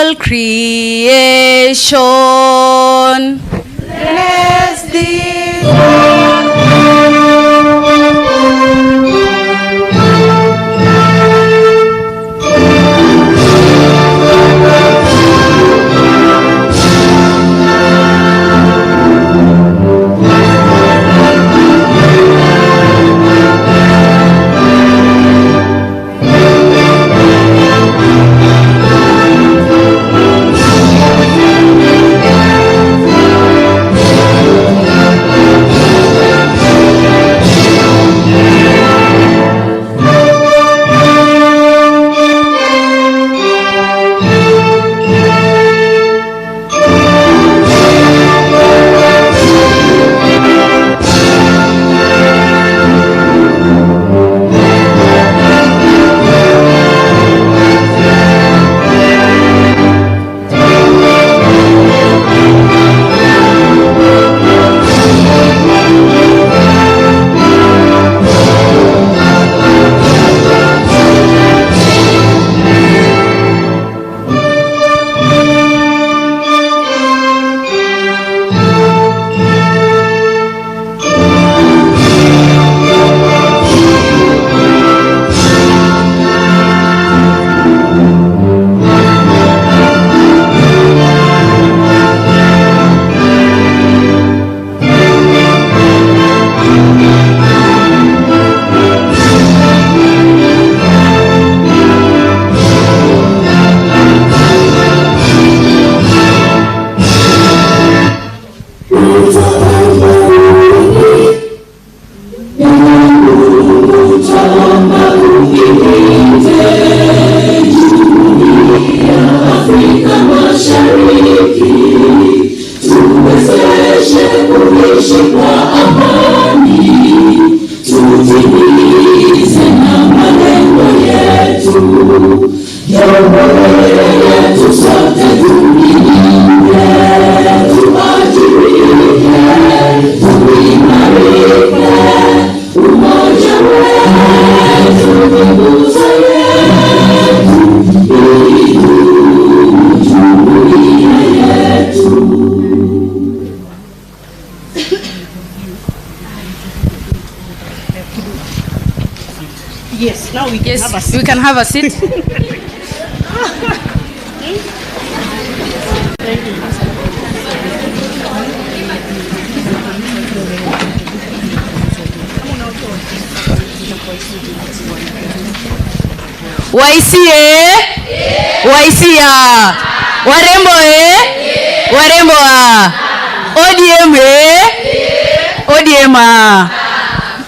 all creation. Bless thee, Lord. Yes, now we can have a seat. We can have a seat. Waisia. Warembo Warembo ODM ODM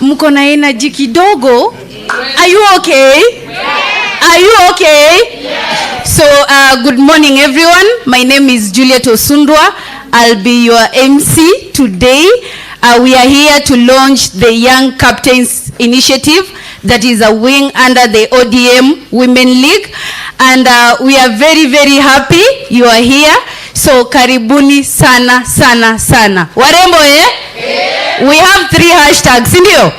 mko na energy kidogo. Are you okay? Are you okay? So good morning everyone. My name is Juliet Osundwa. I'll be your MC today. We are here to launch the Young Captains Initiative that is a wing under the ODM Women League, and we are very very happy you are here. So karibuni sana sana sana. Warembo We have 3 hashtags, ndio?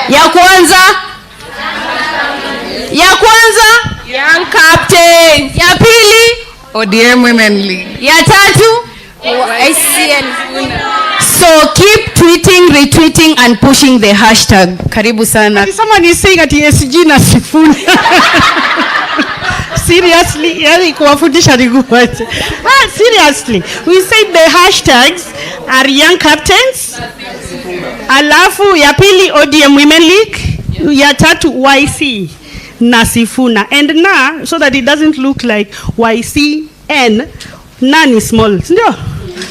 Ya kwanza Young Captains, ya pili ODM Women League, ya tatu So keep tweeting, retweeting and pushing the hashtag. Karibu sana. Someone is saying at SG na Sifuna. Seriously, seriously, we said the hashtags are Young Captains, alafu ya pili ODM Women League, ya tatu YC na Sifuna. And na, so that it doesn't look like YCN, none is small, sindio?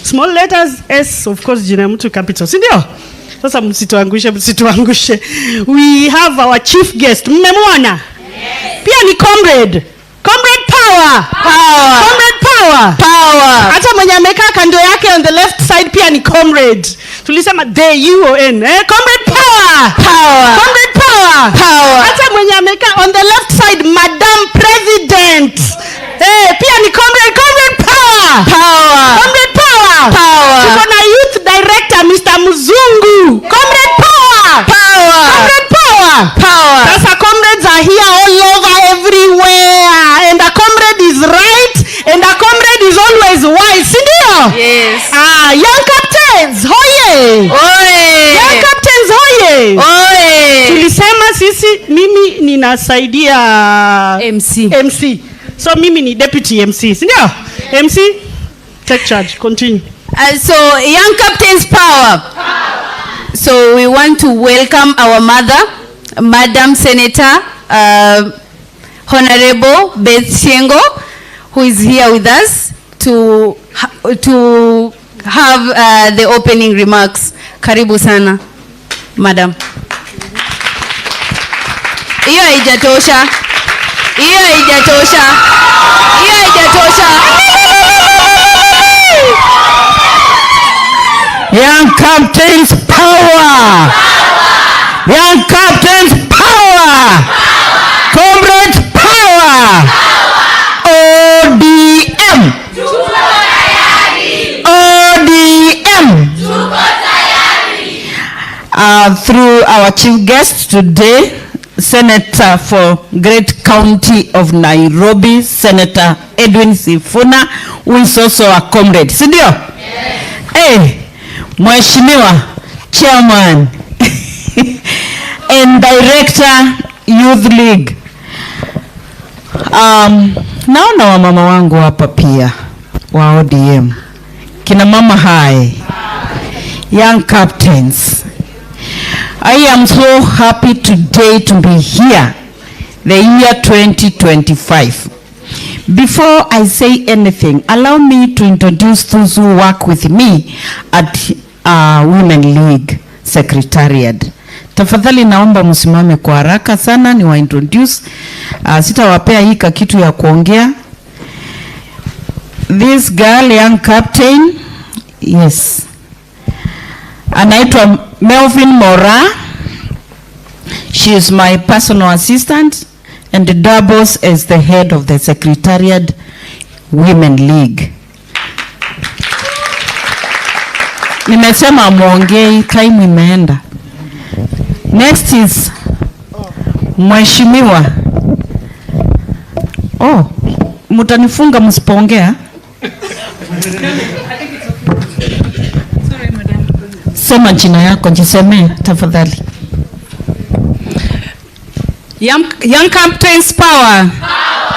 Small letters, S, of course, jina mtu capital, sindio? Sasa msituangushe. We have our chief guest, mmemwona? Pia ni comrade. Comrade power. Comrade power. Hata mwenye amekaa kando yake on the left side pia ni comrade. Tulisema the UON. Comrade power. Comrade power. Hata mwenye amekaa on the left side, Madam President. Pia ni comrade power. Comrade power. Tuko na youth director Mr. Muzungu. Comrade power. Comrade power. Sasa comrades are here all over everywhere, and a comrade is right, and a comrade mimi ninasaidia MC. So mimi ni deputy MC. Sindio? MC, take charge. Continue. So young captains power. So we want to welcome our mother, Madam Senator Honorable Beth Siengo, who is here with us to have the opening remarks. Karibu sana, Madam. Hiyo haijatosha. Young captains power! Young captains power! Comrades power! ODM! ODM! Through our chief guest today, Senator for Great County of Nairobi, Senator Edwin Sifuna, who is also a comrade. Sindio? Yes. Hey, Mheshimiwa Chairman and Director Youth League. Naona wamama wangu hapa pia wa ODM. Kina mama hai. Young captains. I am so happy today to be here, the year 2025. Before I say anything, allow me to introduce those who work with me at Women League Secretariat. Tafadhali naomba msimame kwa haraka sana ni wa introduce. Sitawapea hika kitu ya kuongea. This girl, young captain, yes. Anaitwa Melvin Mora. She is my personal assistant and doubles as the head of the Secretariat Women League. Nimesema muongei, time imeenda. Next is Mheshimiwa. Mutanifunga msipoongea. Sema jina yako, jiseme tafadhali. Young captains power.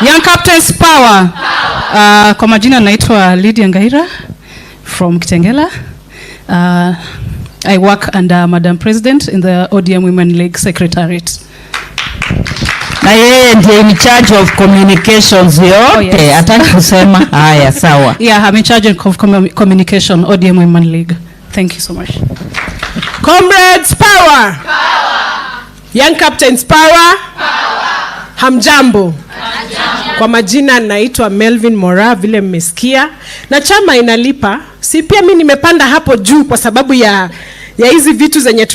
Young captains power. Kwa majina naitwa Lydia Ngaira from Kitengela. I work under Madam President in the ODM Women League Secretariat. Na yeye ndiye in charge of communications yote. Oh, yes. Ataki kusema haya sawa. Yeah, I'm in charge of communication, ODM Women League. Thank you so much. Comrades power. Young captains power. Hamjambo. Kwa majina naitwa Melvin Mora, vile mmesikia. Na chama inalipa. Si pia mimi nimepanda hapo juu kwa sababu ya hizi vitu zenye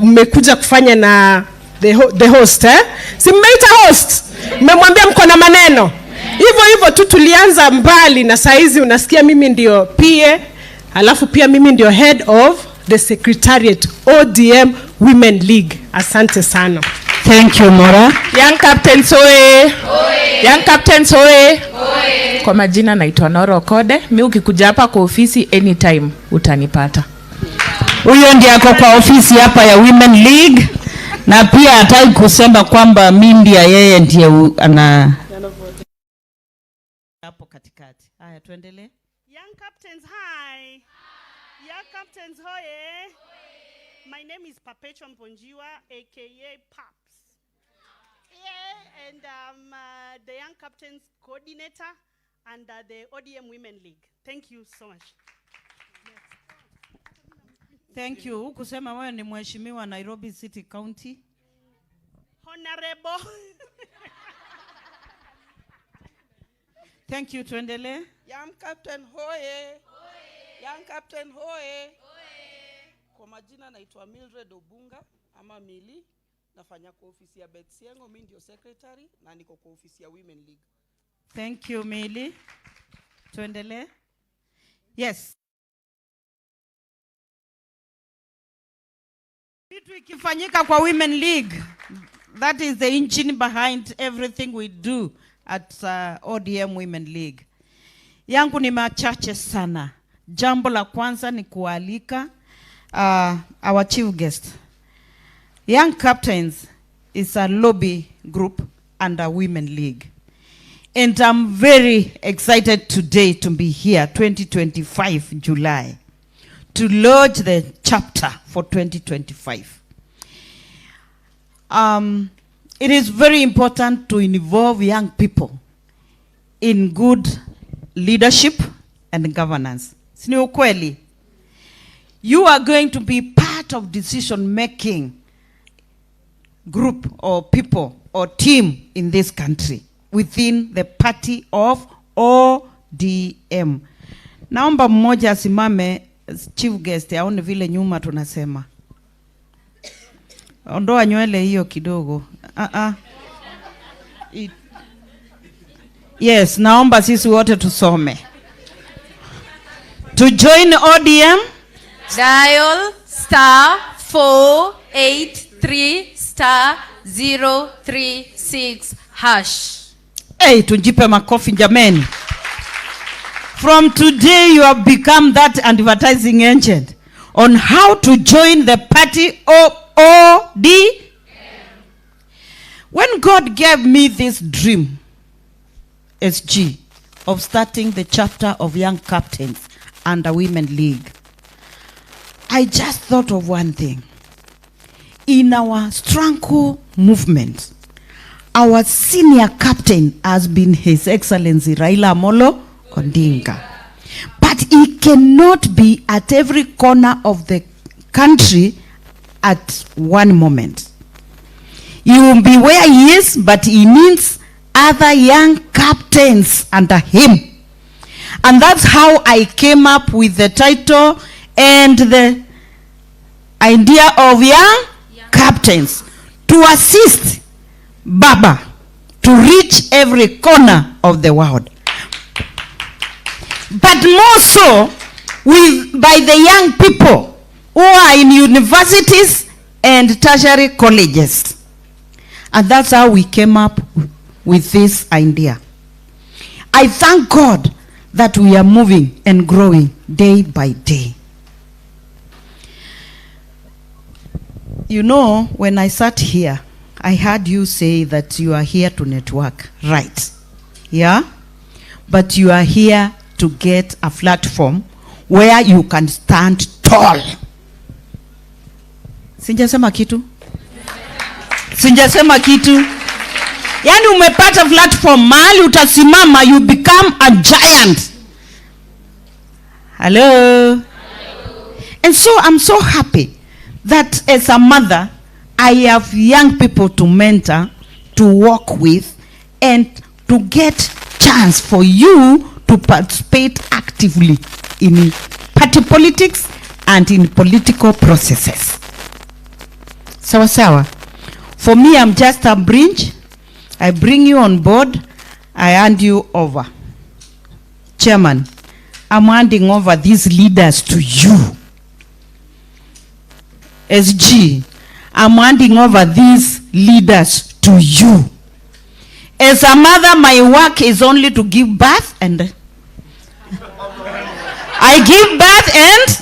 mmekuja kufanya na the host, eh? Si mmeita host. Mmemwambia mko na maneno. Hivyo tu tulianza mbali na saizi unasikia mimi ndio PA, alafu pia mimi ndio head of the Secretariat ODM Women League. Asante sana. Thank you, Mora. Young captains oe. Young captains oe. Kwa majina naitwa Noro Kode. Mimi ukikuja hapa kwa ofisi anytime utanipata. Huyo ndiye ako kwa ofisi hapa ya Women League na pia hataki kusema kwamba mimi ndiye yeye ndiye ana hapo katikati. Haya tuendelee. Young captains hi. Young captains hoye. My name is Perpetual Mponjiwa, aka Paps. Yeah, and the Young Captains Coordinator under the ODM Women League. Thank you so much. Thank you. Kusema wewe ni mheshimiwa Nairobi City County. Honorable. Thank you. Tuendelee. Young Captain hoye. Young Captain hoye. Kwa majina naitwa Mildred Obunga ama Mili, nafanya kwa ofisi ya Beth Siengo, mimi ndio secretary na niko kwa ofisi ya Women League. Thank you Mili. Tuendelee. Yes. Kitu ikifanyika kwa Women League, that is the engine behind everything we do at ODM Women League. Yangu ni machache sana. Jambo la kwanza ni kualika our chief guest. Young captains, is a lobby group under Women League. And I'm very excited today to be here, 2025 July, to launch the chapter for 2025. It is very important to involve young people in good leadership and governance. Sini ukweli? You are going to be part of decision-making group or people or team in this country within the party of ODM. Naomba mmoja asimame, chief guest, aone vile nyuma tunasema. Ondoa nywele hiyo kidogo. Yes, naomba sisi wote tusome. To join ODM, dial *483*036#. Hey, tujipe makofi jameni. From today you have become that advertising agent on how to join the party of ODM. When God gave me this dream, SG, of starting the chapter of young captains under Women League, I just thought of one thing. In our struggle movement, our senior captain has been His Excellency Raila Amolo Odinga. But he cannot be at every corner of the country at one moment. He will be where he is, but he needs other young captains under him. And that's how I came up with the title and the idea of young captains, to assist Baba to reach every corner of the world. But more so by the young people who are in universities and tertiary colleges. And that's how we came up with this idea. I thank God that we are moving and growing day by day. You know, when I sat here, I heard you say that you are here to network, right? Yeah? But you are here to get a platform where you can stand tall. Sinjasema kitu? Sinjasema kitu? Yani umepata platform mahali utasimama, you become a giant. Hello? And so I'm so happy that as a mother, I have young people to mentor, to work with, and to get chance for you to participate actively in party politics and in political processes. Sawa sawa. For me, I'm just a bridge. I bring you on board. I hand you over. Chairman, I'm handing over these leaders to you. SG, I'm handing over these leaders to you. As a mother, my work is only to give birth and I give birth and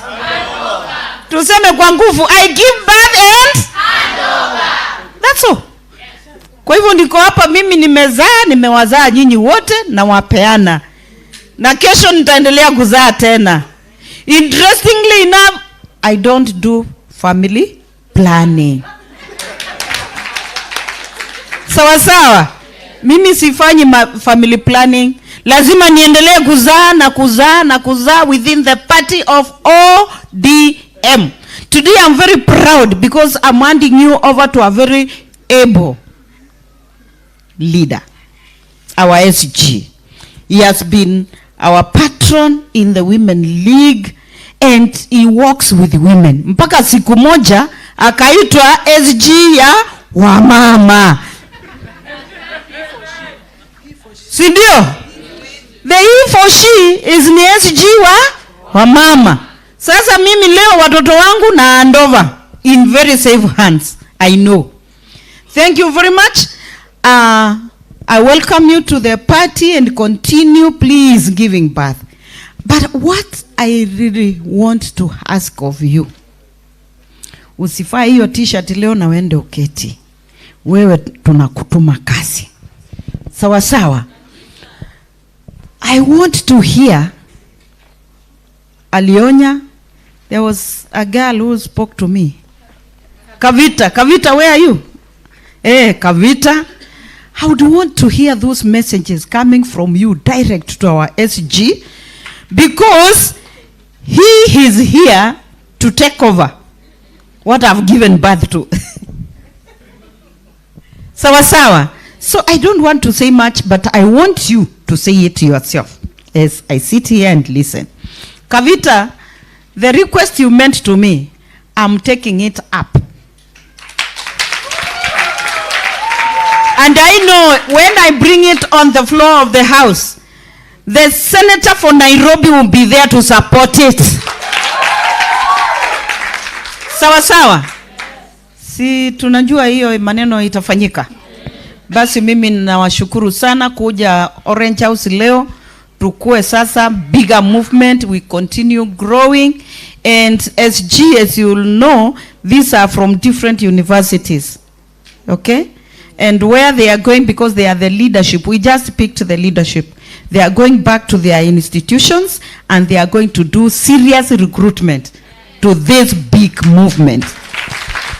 tuseme kwa nguvu, I give birth and that's all. Kwa hivyo ndiko hapa mimi nimewazaa nyinyi wote na wapeana. Na kesho nitaendelea kuzaa tena. Interestingly enough, I don't do family planning. Sawa sawa. Mimi sifanyi family planning. Lazima niendelee kuzaa na kuzaa na kuzaa within the party of ODM. Today I'm very proud because I'm handing you over to a very able leader, our SG. He has been our patron in the Women League and he works with women. Mpaka siku moja akaitwa SG ya wamama. Sindio? The E for she is ni SG wa mama. Sasa mimi leo watoto wangu na handova in very safe hands. I know. Thank you very much. I welcome you to the party and continue please giving birth. But what I really want to ask of you, usifaa hiyo t-shirt leo na wende uketi. wewe tunakutuma kazi. Sawa sawa. I want to hear, Alionya, there was a girl who spoke to me. Kavita, where are you? Kavita, I would want to hear those messages coming from you direct to our SG, because he is here to take over what I've given birth to. Sawa sawa. So I don't want to say much, but I want you to say it yourself as I sit here and listen. Kavita, the request you meant to me, I'm taking it up. And I know when I bring it on the floor of the House, the senator for Nairobi will be there to support it. Sawa sawa. Si tunajua hiyo maneno itafanyika. Basi mimi ninawashukuru sana kuja Orange House leo. Tukue sasa bigger movement, we continue growing, and SG, as you will know, these are from different universities. Okay? And where they are going, because they are the leadership, we just picked the leadership. They are going back to their institutions and they are going to do serious recruitment to this big movement.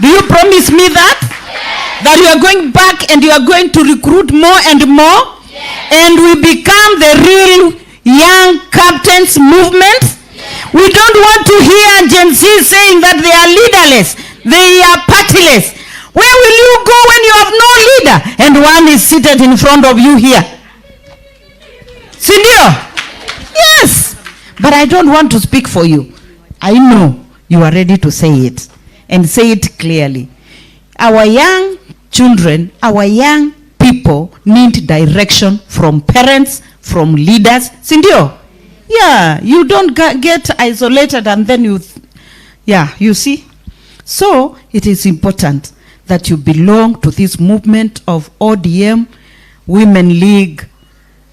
Do you promise me that? Yes. That you are going back and you are going to recruit more and more? Yes. And we become the real young captains movement? Yes. We don't want to hear Gen Z saying that they are leaderless, they are partyless. Where will you go when you have no leader and one is seated in front of you here? Sindio? Yes. But I don't want to speak for you. I know you are ready to say it, and say it clearly. Our young children, our young people need direction from parents, from leaders. Sindio? Yeah, you don't get isolated and then you see. So it is important that you belong to this movement of ODM Women League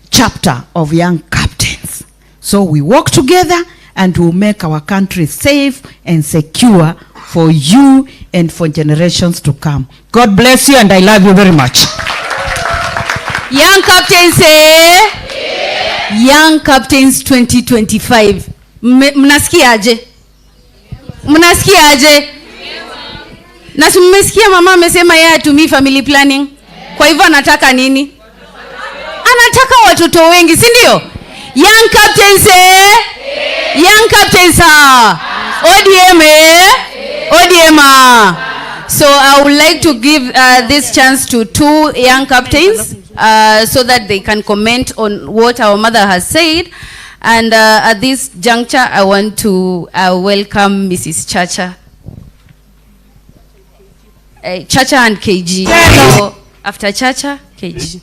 chapter of young captains. So we work together and we'll make our country safe and secure for you and for generations to come. God bless you and I love you very much. Young captains, Young Captains 2025. Mnasikia aje? Mnasikia aje? Na mmesikia mama amesema yeye atumii family planning. Kwa hivyo anataka nini? Anataka watoto wengi, si ndio? Young Captains, Young Captains, ODM, ODM. So I would like to give this chance to two young captains so that they can comment on what our mother has said. And at this juncture, I want to welcome Mrs. Chacha. Chacha and KG. So after Chacha, KG.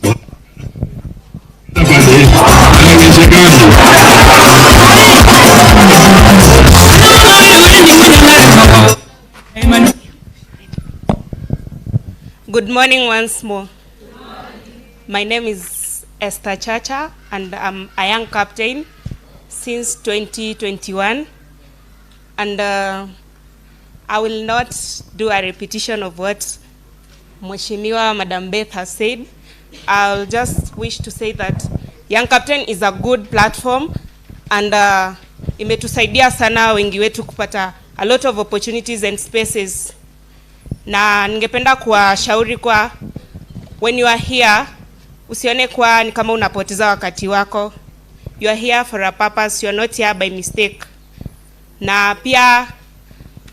Good morning once more. My name is Esther Chacha and I'm a young captain since 2021. And I will not do a repetition of what Mheshimiwa Madam Beth has said. I'll just wish to say that Young Captain is a good platform and imetusaidia sana wengi wetu kupata a lot of opportunities and spaces. Na ningependa kuwashauri kwa when you are here, usione kwa ni kama unapoteza wakati wako. You are here for a purpose, you are not here by mistake. Na pia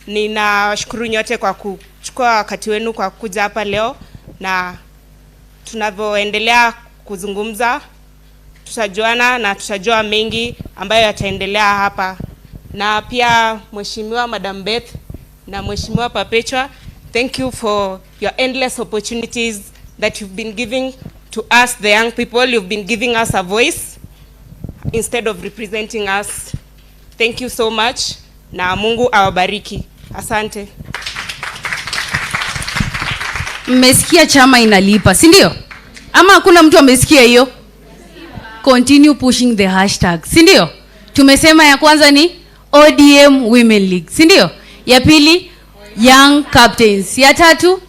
ninashukuru nyote kwa kuchukua wakati wenu kwa kuja hapa leo, na tunavyoendelea kuzungumza tutajuana na tutajua mengi ambayo yataendelea hapa. Na pia Mheshimiwa Madam Beth na Mheshimiwa Perpetua, thank you for your endless opportunities that you've been giving to us, the young people. You've been giving us a voice instead of representing us. Thank you so much. Na Mungu awabariki. Asante. Mmesikia chama inalipa, si ndio? Ama hakuna mtu amesikia hiyo? Continue pushing the hashtag, si ndio? Tumesema ya kwanza ni ODM Women League, si ndio? Ya pili Young Captains, ya tatu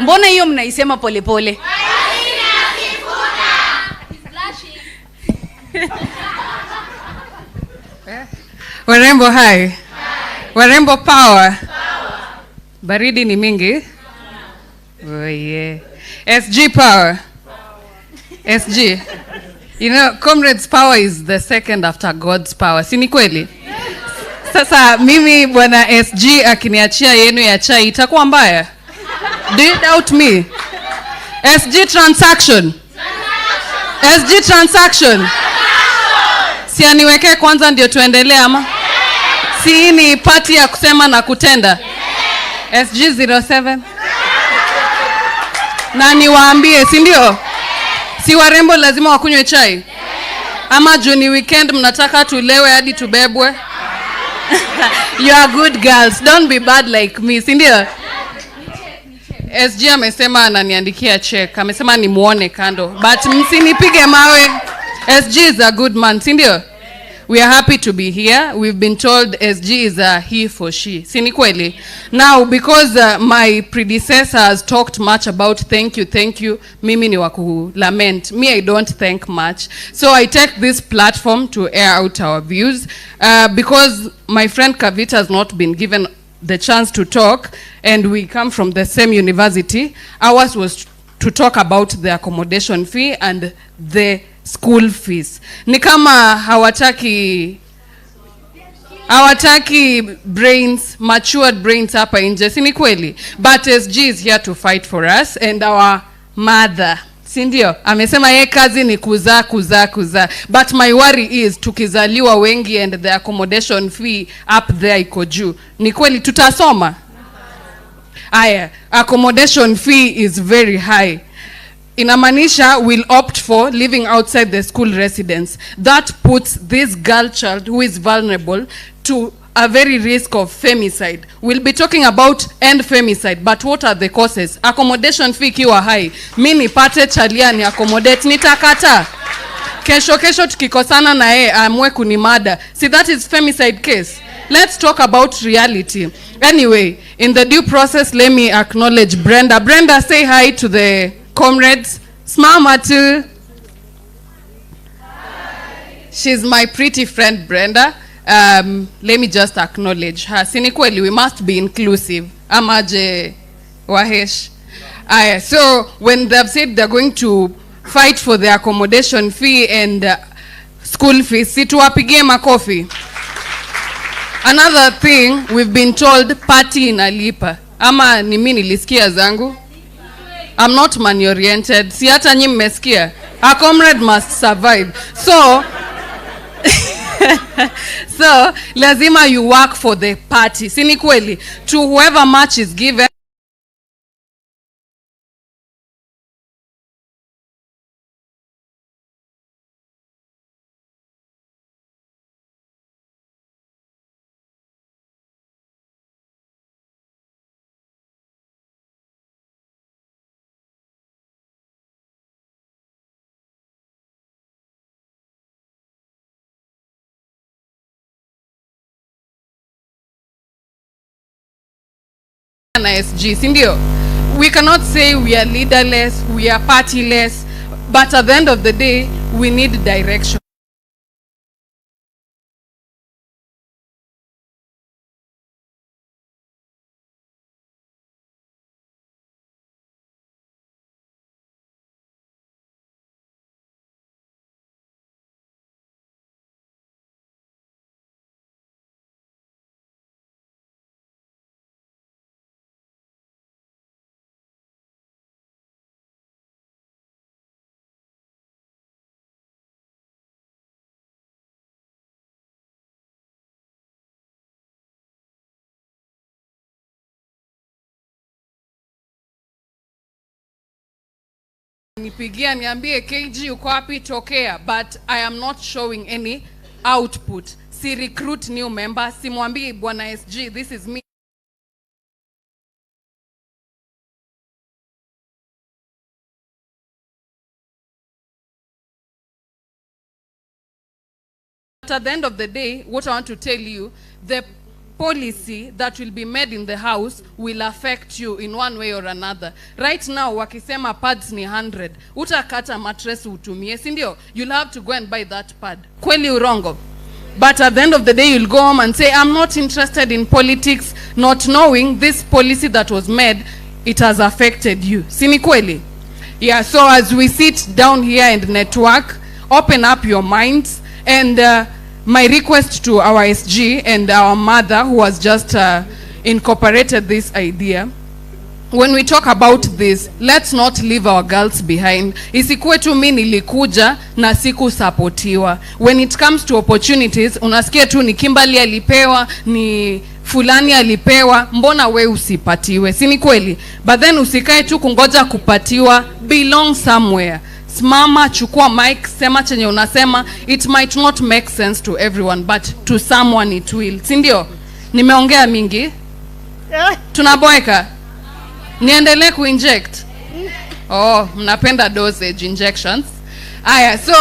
Mbona hiyo mnaisema polepole? Warembo hai. Warembo power. Baridi ni mingi. Oh yeah. SG power. SG. You know, comrades power is the second after God's power. Si ni kweli? Sasa mimi bwana SG akiniachia yenu ya chai itakuwa mbaya? Do you doubt me? SG transaction. SG transaction. Si aniweke kwanza ndio tuendelee ama? Si ni party ya kusema na kutenda? SG 07. Na niwaambie, si ndio? Si warembo lazima wakunywe chai? Ama juni weekend mnataka tulewe hadi tubebwe? You are good girls. Don't be bad like me, si ndio? SG amesema ananiandikia check. Amesema nimuone kando. But msinipige mawe. SG is a good man, si ndio? We are happy to be here. We've been told SG is a he for she. Si ni kweli? Now, because my predecessor has talked much about thank you, mimi ni waku lament. Me, I don't thank much. So I take this platform to air out our views. Because my friend Kavita has not been given the chance to talk, and we come from the same university. Ours was to talk about the accommodation fee and the school fees. Ni kama hawataki brains, matured brains hapa nje, si ni kweli? But SG is here to fight for us, and our mother, si ndio? Amesema ye kazi ni kuzaa. But my worry is tukizaliwa wengi and the accommodation fee up there iko juu. Ni kweli tutasoma? Aya, accommodation fee is very high. Inamaanisha will opt for living outside the school residence. That puts this girl child who is vulnerable to a very risk of femicide. We'll be talking about end femicide, but what are the causes? Accommodation fee kiwa high. Mimi nipate chalia ni accommodate, nitakata. Kesho tukikosana na yeye amwe kunimada. See, that is femicide case. Let's talk about reality. Anyway, in the due process, let me acknowledge Brenda. Brenda, say hi to the comrades. Smama too. She's my pretty friend Brenda. Let me just acknowledge her. Sini kweli, we must be inclusive. Amaje Wahesh. So when they've said they're going to fight for the accommodation fee and school fees, situwapigie makofi. Another thing, we've been told party inalipa. Ama ni mimi nilisikia zangu? I'm not money oriented. Si hata nyinyi mmesikia. A comrade must survive. So lazima you work for the party. Si ni kweli? To whoever much is given. Na SG, si ndio? We cannot say we are leaderless, we are partyless, but at the end of the day, we need direction. Nipigia niambie KG uko wapi tokea, but I am not showing any output. Si recruit new members, si mwambie bwana SG this is me. But at the end of the day, what I want to tell you, the policy that will be made in the house will affect you in one way or another. Right now, wakisema pads ni 100, utakata mattress utumie, si ndio? You'll have to go and buy that pad. Kweli urongo? But at the end of the day, you'll go home and say, I'm not interested in politics, not knowing this policy that was made, it has affected you. Sini kweli? Yeah, so as we sit down here and network, open up your minds. And my request to our SG and our mother who has just incorporated this idea, when we talk about this, let's not leave our girls behind. Isikuwe tu mimi nilikuja na siku supportiwa. When it comes to opportunities, unasikia tu ni Kimberly alipewa, ni fulani alipewa, mbona we usipatiwe? Si ni kweli? But then usikae tu kungoja kupatiwa, belong somewhere. Simama, chukua mic, sema chenye unasema. It might not make sense to everyone, but to someone it will. Si ndio? Nimeongea mingi? Tunaboeka? Niendelee kuinject? Oh, mnapenda dosage injections. Aya, so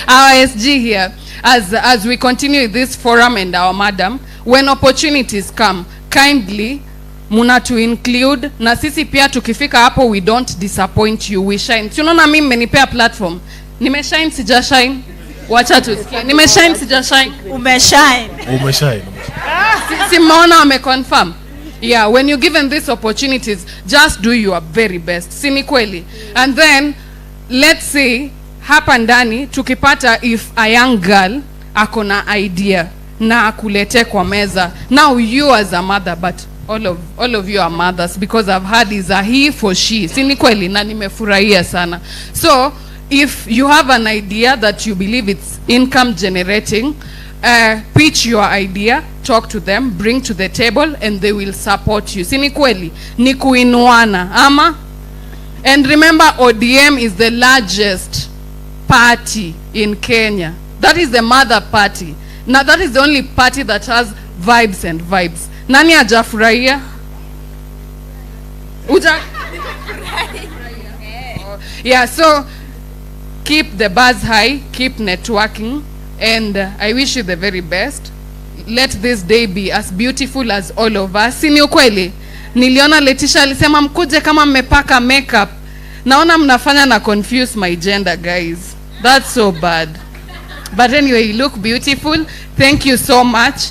our SG here, as we continue this forum and our madam, when opportunities come, kindly muna to include, na sisi pia tukifika hapo, we don't disappoint you, we shine. Si unaona mimi mmenipea platform, nimeshine sija shine? Wacha tusikie, nimeshine sija shine? Umeshine. Umeshine. Si mmeona wameconfirm? Yeah, when you're given these opportunities, just do your very best. Sini kweli. And then, let's say, hapa ndani, tukipata if a young girl akona idea na akulete kwa meza. Now you as a mother, but all of you are mothers, because I've heard is a he for she. Sini kweli, na nimefurahia sana. So, if you have an idea that you believe it's income generating, pitch your idea, talk to them, bring to the table, and they will support you. Sini kweli, ni kuinuana, ama? And remember, ODM is the largest party in Kenya. That is the mother party. Now that is the only party that has vibes and vibes. Nani hajafurahia? Yeah, so keep the buzz high, keep networking, and I wish you the very best. Let this day be as beautiful as all of us. Sini ukweli? Niliona Letisha alisema mkuje kama mmepaka makeup. Naona mnafanya na confuse my gender, guys. That's so bad. But anyway, you look beautiful. Thank you so much.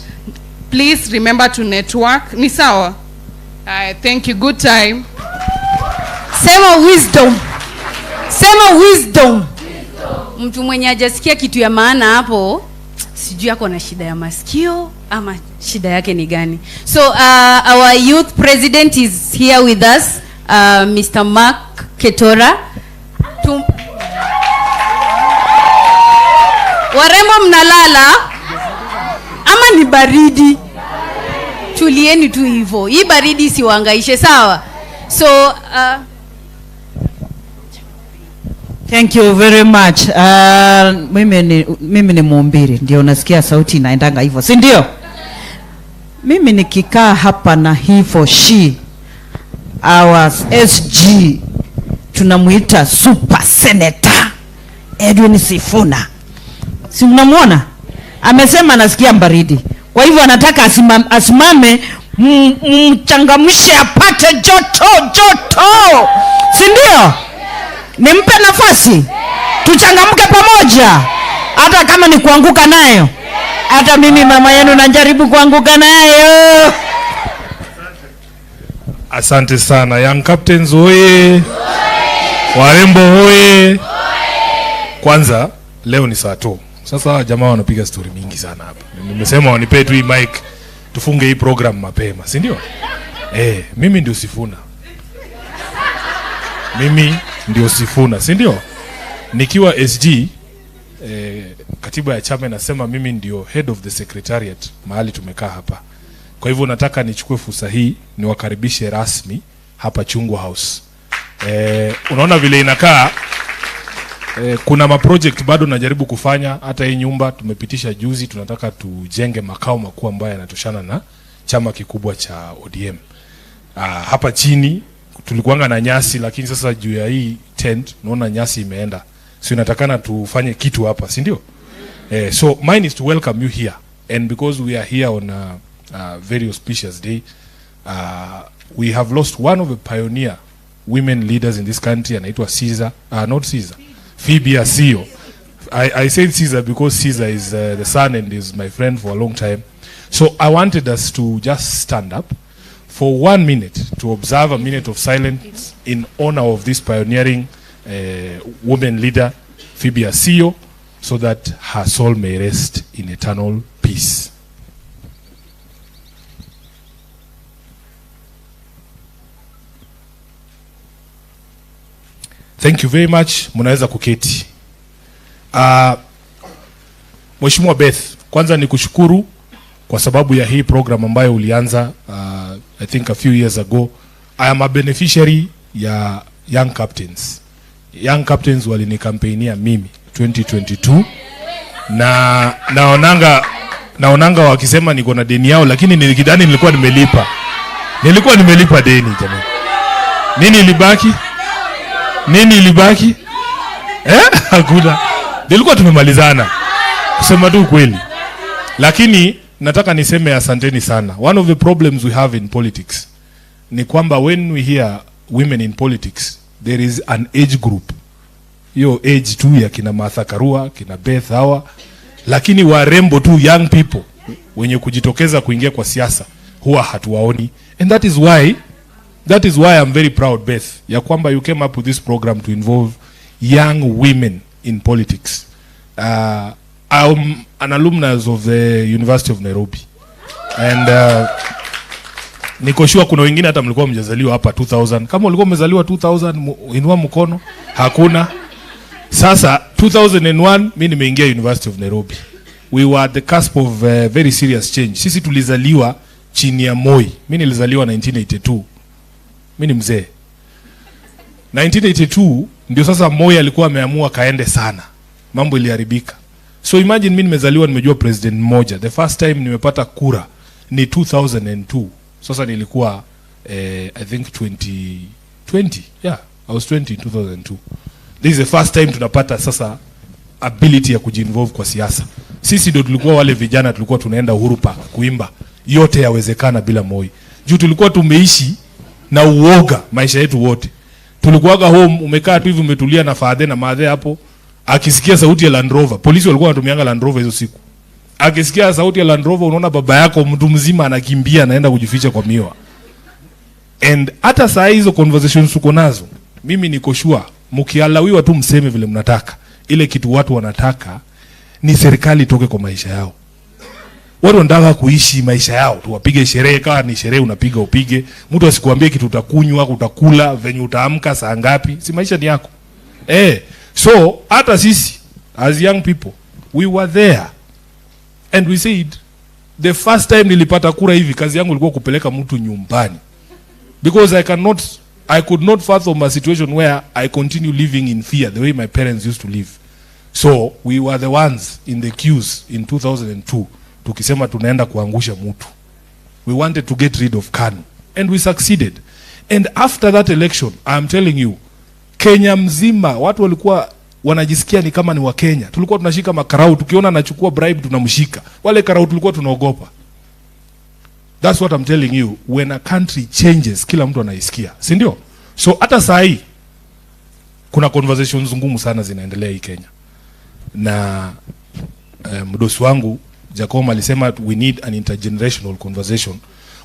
Please remember to network. Ni sawa? Thank you. Good time. Sema wisdom. Sema wisdom. Mtu mwenye hajasikia kitu ya maana hapo, sijui yako na shida ya masikio ama shida yake ni gani. So our youth president is here with us, Mr. Mark Ketora. Warembo mnalala ama ni baridi? Tulieni tu hivyo. Hii baridi siwaangaishe, sawa? So thank you very much. Mimi ni mhubiri, ndio nasikia sauti inaendanga hivyo, si ndio? Mimi nikikaa hapa na he for she, our SG tunamuita super senator Edwin Sifuna. Si mnamuona? Amesema nasikia baridi. Kwa hivyo anataka asimame mchangamshe apate joto. Si ndio? Nimpe nafasi. Tuchangamke pamoja. Hata kama ni kuanguka nayo. Hata mimi mama yenu najaribu kuanguka nayo. Asante sana. Young captains hoye. Warembo hoye. Kwanza leo ni saa 2. Sasa jamaa wanapiga story mingi sana hapa. Nimesema wanipe tu hii mic tufunge hii program mapema, si ndio? Mimi ndio Sifuna. Mimi ndio Sifuna, si ndio? Nikiwa SG, katiba ya chama inasema mimi ndio head of the secretariat mahali tumekaa hapa. Kwa hivyo nataka nichukue fursa hii niwakaribishe rasmi hapa Chungwa House. Unaona vile inakaa, kuna maproject bado najaribu kufanya. Hata hii nyumba tumepitisha juzi, tunataka tujenge makao makuu ambayo yanatoshana na chama kikubwa cha ODM. Hapa chini tulikuanga na nyasi, lakini sasa juu ya hii tent naona nyasi imeenda. So inatakana tufanye kitu hapa, si ndio? So mine is to welcome you here, and because we are here on very auspicious day. We have lost one of the pioneer women leaders in this country, anaitwa Caesar, not Caesar, Phoebe Asio. I said Caesar because Caesar is the son and is my friend for a long time. So I wanted us to just stand up for 1 minute to observe a minute of silence in honor of this pioneering woman leader, Phoebe Asio, so that her soul may rest in eternal peace. Thank you very much. Munaweza kuketi. Mheshimiwa Beth, kwanza ni kushukuru kwa sababu ya hii program ambayo ulianza I think a few years ago. I am a beneficiary ya Young Captains. Young Captains walinikampainia mimi 2022 na naonanga wakisema niko na deni yao, lakini nilikidhani nilikuwa nimelipa. Nilikuwa nimelipa deni jamani. Nini ilibaki? Hakuna. Nilikuwa tumemalizana. Kusema tu kweli. Lakini nataka niseme asanteni sana. One of the problems we have in politics ni kwamba when we hear women in politics, there is an age group. Hiyo age tu ya kina Martha Karua, kina Beth hawa, lakini warembo tu, young people wenye kujitokeza kuingia kwa siasa huwa hatuwaoni. And that is why I'm very proud, Beth, ya kwamba you came up with this program to involve young women in politics. I'm an alumnus of the University of Nairobi. And niko sure kuna wengine hata mlikuwa mjazaliwa hapa 2000. Kama ulikuwa umezaliwa 2000, inua mkono. Hakuna. Sasa 2001 mimi nimeingia University of Nairobi. We were at the cusp of very serious change. Sisi tulizaliwa chini ya Moi. Mimi nilizaliwa 1982. Mimi ni mzee. 1982 ndio sasa Moi alikuwa ameamua kaende sana. Mambo iliharibika. So imagine mimi nimezaliwa nimejua president mmoja. The first time nimepata kura ni 2002. Sasa nilikuwa I think 20. Yeah, I was 20 in 2002. This is the first time tunapata sasa ability ya kujinvolve kwa siasa. Sisi ndio tulikuwa wale vijana tulikuwa tunaenda Uhuru Park kuimba yote yawezekana bila Moi. Juu tulikuwa tumeishi na uoga maisha yetu wote. Tulikuwaga home umekaa tu hivi umetulia na fathe na madhe hapo, akisikia sauti ya Land Rover. Polisi walikuwa wanatumianga Land Rover hizo siku. Akisikia sauti ya Land Rover unaona baba yako mtu mzima anakimbia anaenda kujificha kwa miwa. And hata saa hizo conversations tuko nazo, mimi niko sure mkialawiwa tu mseme vile mnataka. Ile kitu watu wanataka ni serikali toke kwa maisha yao. Watu wanataka kuishi maisha yao, tuwapige sherehe, kama ni sherehe unapiga upige. Mtu asikuambie kitu utakunywa, utakula, venye utaamka saa ngapi. Si maisha ni yako. So hata sisi as young people we were there and we said the first time nilipata kura hivi kazi yangu ilikuwa kupeleka mtu nyumbani, because I could not fathom a situation where I continue living in fear the way my parents used to live. So we were the ones in the queues in 2002 tukisema tunaenda kuangusha mtu. We wanted to get rid of KANU and we succeeded. And after that election, I'm telling you, Kenya mzima watu walikuwa wanajisikia ni kama ni wa Kenya. Tulikuwa tunashika makarau, tukiona anachukua bribe tunamshika. Wale karau tulikuwa tunaogopa. That's what I'm telling you. When a country changes, kila mtu anaisikia, si ndio? So hata saa hii kuna conversations ngumu sana zinaendelea hii Kenya. Na mdosi wangu Jacob alisema we need an intergenerational conversation,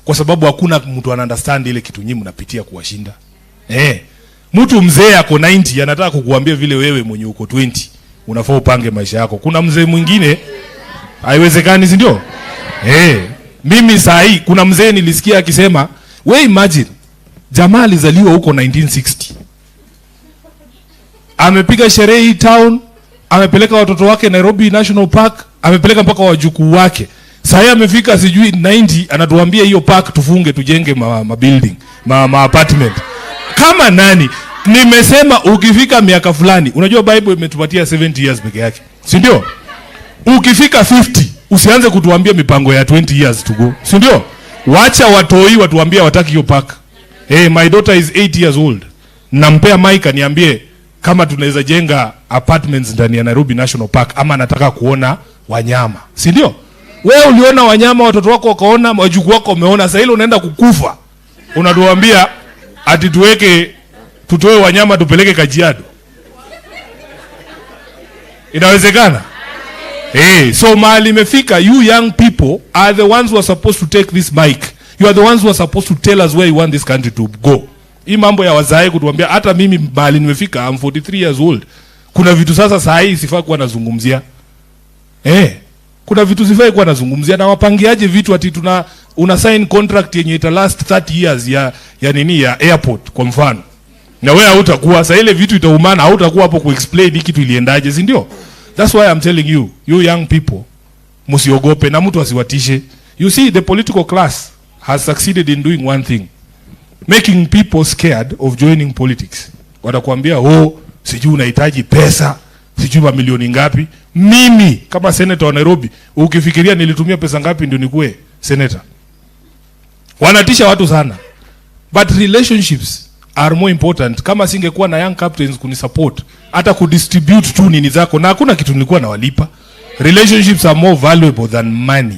kwa sababu hakuna mtu ana understand ile kitu nyinyi mnapitia kuwashinda. Mtu mzee ako 90 anataka kukuambia vile wewe mwenye uko 20 unafaa upange maisha yako. Kuna mzee mwingine haiwezekani, si ndio? Mimi saa hii kuna mzee nilisikia akisema, we imagine jamaa alizaliwa huko 1960. Amepiga sherehe hii town, amepeleka watoto wake Nairobi National Park, amepeleka mpaka wajukuu wake. Sasa amefika sijui 90 anatuambia hiyo park tufunge tujenge building, apartment. Kama nani? Nimesema ukifika miaka fulani, unajua Bible imetupatia 70 years peke yake, si ndio? Ukifika 50 usianze kutuambia mipango ya 20 years to go, si ndio? Wacha watoi watuambie wataki hiyo park. My daughter is 8 years old. Nampea mic niambie kama tunaweza jenga apartments ndani ya Nairobi National Park ama nataka kuona wanyama, si ndio? Wewe uliona wanyama, watoto wako wakaona, wajukuu wako wameona, sasa ile unaenda kukufa. Unatuambia ati tutoe wanyama tupeleke Kajiado. Inawezekana? So mahali imefika, you young people are the ones who are supposed to take this mic. You are the ones who are supposed to tell us where you want this country to go. Hii mambo ya wazae kutuambia, hata mimi mahali nimefika, I'm 43 years old. Kuna vitu sasa saa hii sifai kuwa nazungumzia. Kuna vitu sifai kuwa nazungumzia, na wapangiaje vitu ati una sign contract yenye ita last 30 years ya airport kwa mfano. Na wewe hautakuwa, sasa ile vitu itaumana, hautakuwa hapo kuexplain hiki kitu iliendaje, si ndio? That's why I'm telling you, you young people, msiogope na mtu asiwatishe. You see, the political class has succeeded in doing one thing, making people scared of joining politics. Watakwambia, sijui unahitaji pesa, sijui mamilioni ngapi. Mimi kama senator wa Nairobi, ukifikiria nilitumia pesa ngapi ndio nikuwe senator? Wanatisha watu sana. But relationships are more important. Kama singekuwa na young captains kunisupport, hata kudistribute tu nini zako, na hakuna kitu nilikuwa nawalipa. Relationships are more valuable than money.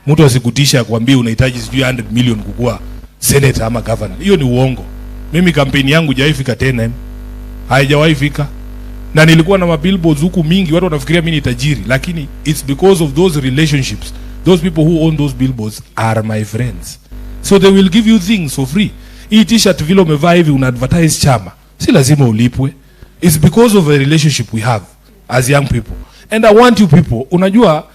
Mtu asikutisha kuambia unahitaji sijui 100 million kukua senator ama governor. Hiyo ni uongo. Mimi kampeni yangu haijafika 10M. Haijawahi fika. Na nilikuwa na mabillboards huku mingi, watu wanafikiria mimi ni tajiri, lakini it's because of those relationships. Those people who own those billboards are my friends. So they will give you things for free. Hii t-shirt vile umevaa hivi una advertise chama, si lazima ulipwe. It's because of a relationship we have as young people. And I want you people, unajua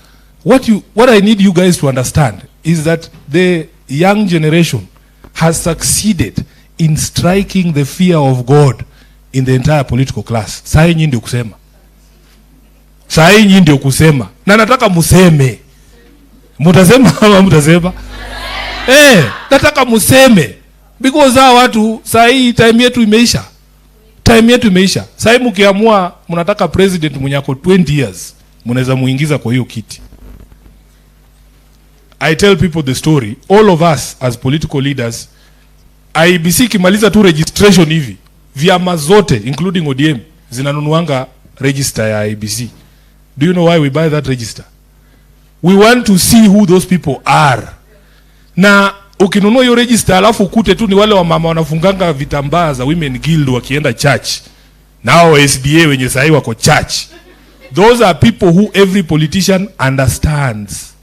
what I need you guys to understand is that the young generation has succeeded in striking the fear of God in the entire political class. Saa hii ndio kusema. Saa hii ndio kusema. Na nataka museme. Mutasema ama mutasema? Nataka museme. Because hawa watu saa hii time yetu imeisha. Time yetu imeisha. Saa hii mkiamua mnataka president mwenye ako 20 years, mnaweza muingiza kwa hiyo kiti. I tell people the story. All of us as political leaders, IEBC kimaliza tu registration hivi, vyama zote including ODM zinanunuanga register ya IEBC. Do you know why we buy that register? We want to see who those people are. Na ukinunua hiyo register alafu ukute tu ni wale wa mama wanafunganga vitambaa za Women Guild wakienda church, nao SDA wenye sahi wako church. Those are people who every politician understands.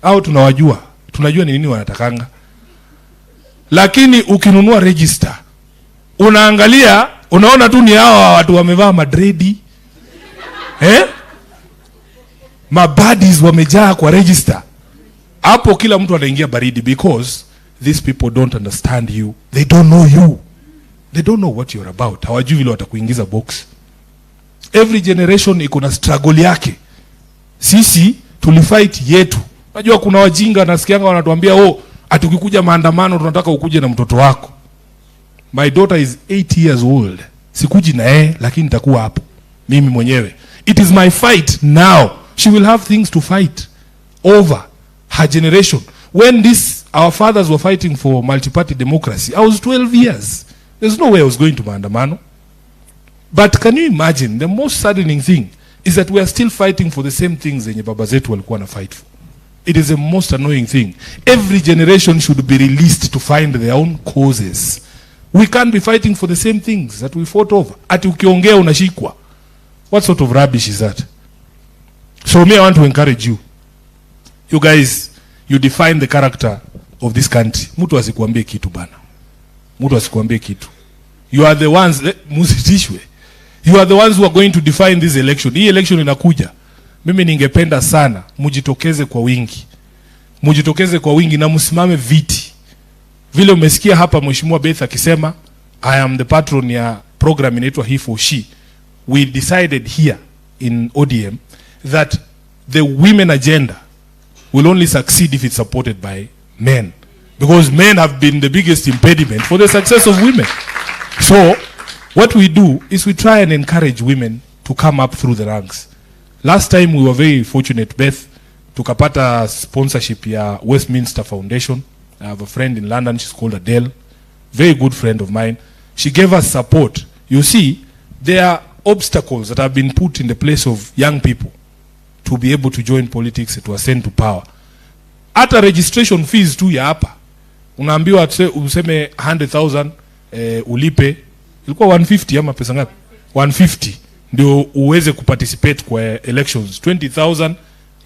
Au tunawajua ni nini wanatakanga. Lakini ukinunua register, unaangalia, unaona tu ni hao watu wamevaa madredi, mabadis wamejaa kwa register. Hapo kila mtu anaingia baridi, because these people don't understand you. They don't know you. They don't know what you're about. Hawajui vile watakuingiza box. Every generation iko na struggle yake. Sisi tulifight yetu. Unajua kuna wajinga nasikianga wanatuambia, atukikuja maandamano tunataka ukuje na mtoto wako. My daughter is 8 years old. Sikuji na lakini nitakuwa hapo mimi mwenyewe. It is my fight now. She will have things to fight over her generation. When our fathers were fighting for multi-party democracy, I was 12 years. There's no way I was going to maandamano. But can you imagine, the most saddening thing is that we are still fighting for the same things zenye baba zetu walikuwa na fight for. It is the most annoying thing. Every generation should be released to find their own causes. We can't be fighting for the same things that we fought over. Ati ukiongea unashikwa. What sort of rubbish is that? So me, I want to encourage you. You guys, you define the character of this country. Mtu asikuambie kitu bana. Mtu asikuambie kitu. You are the ones, musitishwe. You are the ones who are going to define this election. Hii election inakuja. Mimi ningependa sana mujitokeze kwa wingi. Mujitokeze kwa wingi na msimame viti. Vile umesikia hapa Mheshimiwa Beth akisema, I am the patron ya program inaitwa He for She. We decided here in ODM that the women agenda will only succeed if it's supported by men, because men have been the biggest impediment for the success of women. So what we do is we try and encourage women to come up through the ranks. Last time we were very fortunate, Beth, tukapata sponsorship ya Westminster Foundation. I have a friend in London, she's called Adele, very good friend of mine. She gave us support. You see, there are obstacles that have been put in the place of young people to be able to join politics, to ascend to power. Hata registration fees tu ya hapa unaambiwa useme 100,000 ulipe, ilikuwa 150 ama pesa ngapi? 150 ndio uweze kuparticipate kwa elections. 20,000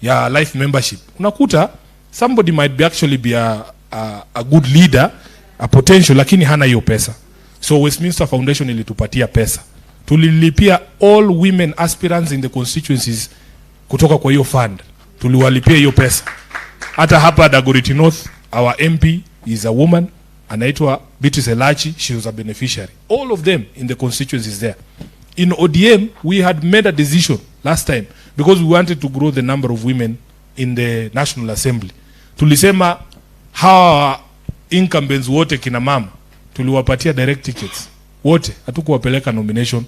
ya life membership. Unakuta somebody might be actually be a good leader, a potential, lakini hana hiyo pesa. So Westminster Foundation ilitupatia pesa. Tulilipia all women aspirants in the constituencies kutoka kwa hiyo fund. Tuliwalipia hiyo pesa. Hata hapa Dagoretti North, our MP is a woman, anaitwa Beatrice Elachi, she was a beneficiary. All of them in the constituencies there. In ODM, we had made a decision last time because we wanted to grow the number of women in the National Assembly. Tulisema hawa incumbents wote kina mama tuliwapatia direct tickets wote, hatukuwapeleka nomination.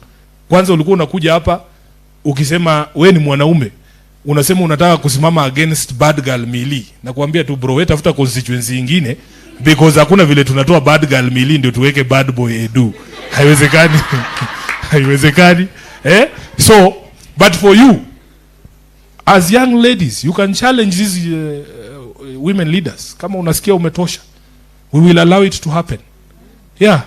Kwanza ulikuwa unakuja hapa ukisema we ni mwanaume, unasema unataka kusimama against bad girl Mili, na kuambia tu bro, wewe tafuta constituency nyingine because hakuna vile tunatoa bad girl Mili ndio tuweke bad boy Edu. Haiwezekani. Haiwezekani. So but for you as young ladies, you can challenge these women leaders. Kama unasikia umetosha, we will allow it to happen. Yeah.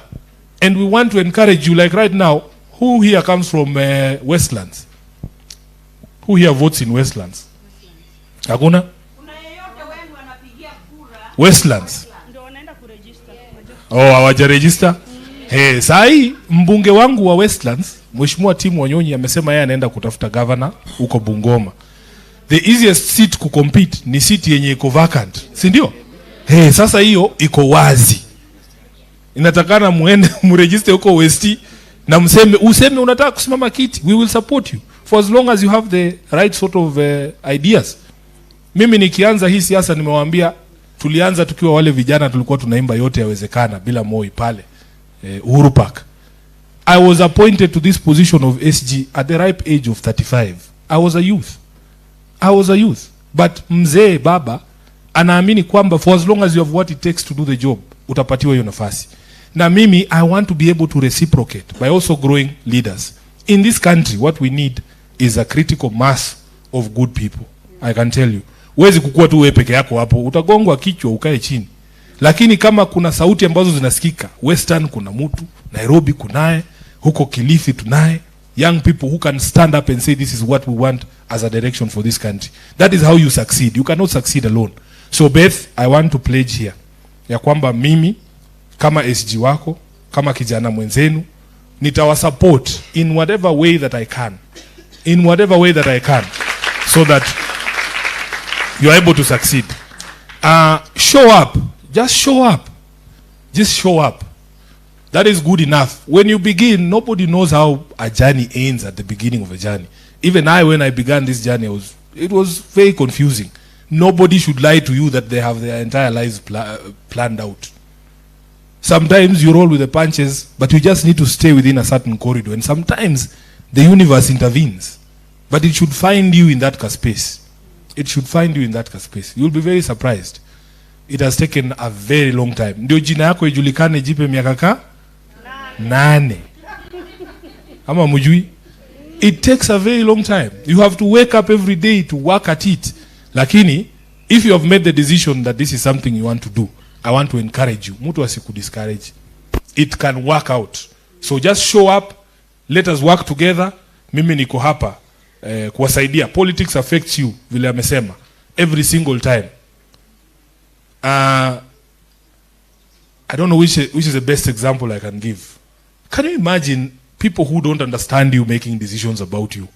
And we want to encourage you, like right now, who here comes from Westlands? Who here votes in Westlands? Hakuna? Westlands. Oh, hawaja register? Hey, sahi mbunge wangu wa Westlands, Mheshimiwa Tim Wanyonyi amesema yeye anaenda kutafuta governor huko Bungoma. The easiest seat ku compete ni seat yenye iko vacant, si ndio? Hey, sasa hiyo iko wazi. Inatakana muende mregister huko Westi na useme unataka kusimama kiti. We will support you for as long as you have the right sort of ideas. Mimi nikianza hii siasa nimewaambia, tulianza tukiwa wale vijana tulikuwa tunaimba yote yawezekana bila Moi pale Uhuru Park. I was appointed to this position of SG at the ripe age of 35. I was a youth. But mzee baba anaamini kwamba for as long as you have what it takes to do the job, utapatiwa hiyo nafasi. Na mimi I want to be able to reciprocate by also growing leaders. In this country what we need is a critical mass of good people. I can tell you. Huwezi kukua tu wewe peke yako hapo, utagongwa kichwa ukae chini. Lakini kama kuna sauti ambazo zinasikika, Western kuna mtu, Nairobi kunaye, huko Kilifi tunaye, young people who can stand up and say this is what we want as a direction for this country. That is how you succeed. You cannot succeed alone. So Beth, I want to pledge here ya kwamba mimi kama SG wako, kama kijana mwenzenu, nitawasupport in whatever way that I can. In whatever way that I can, so that you are able to succeed. Show up. Just show up. Just show up. That is good enough. When you begin, nobody knows how a journey ends at the beginning of a journey. Even I, when I began this journey, it was very confusing. Nobody should lie to you that they have their entire lives planned out. Sometimes you roll with the punches, but you just need to stay within a certain corridor. And sometimes the universe intervenes. But it should find you in that space. It should find you in that space. You'll be very surprised. It has taken a very long time. Ndio jina yako ijulikane jipe miaka 8. Ama mujui? It takes a very long time. You have to wake up every day to work at it. Lakini, if you have made the decision that this is something you want to do, I want to encourage you. Mtu asikudiscourage. It can work out. So just show up. Let us work together. Mimi niko hapa kuwasaidia. Politics affects you, vile amesema, every single time. I don't know which is the best example I can give. Can you imagine people who don't understand you making decisions about you?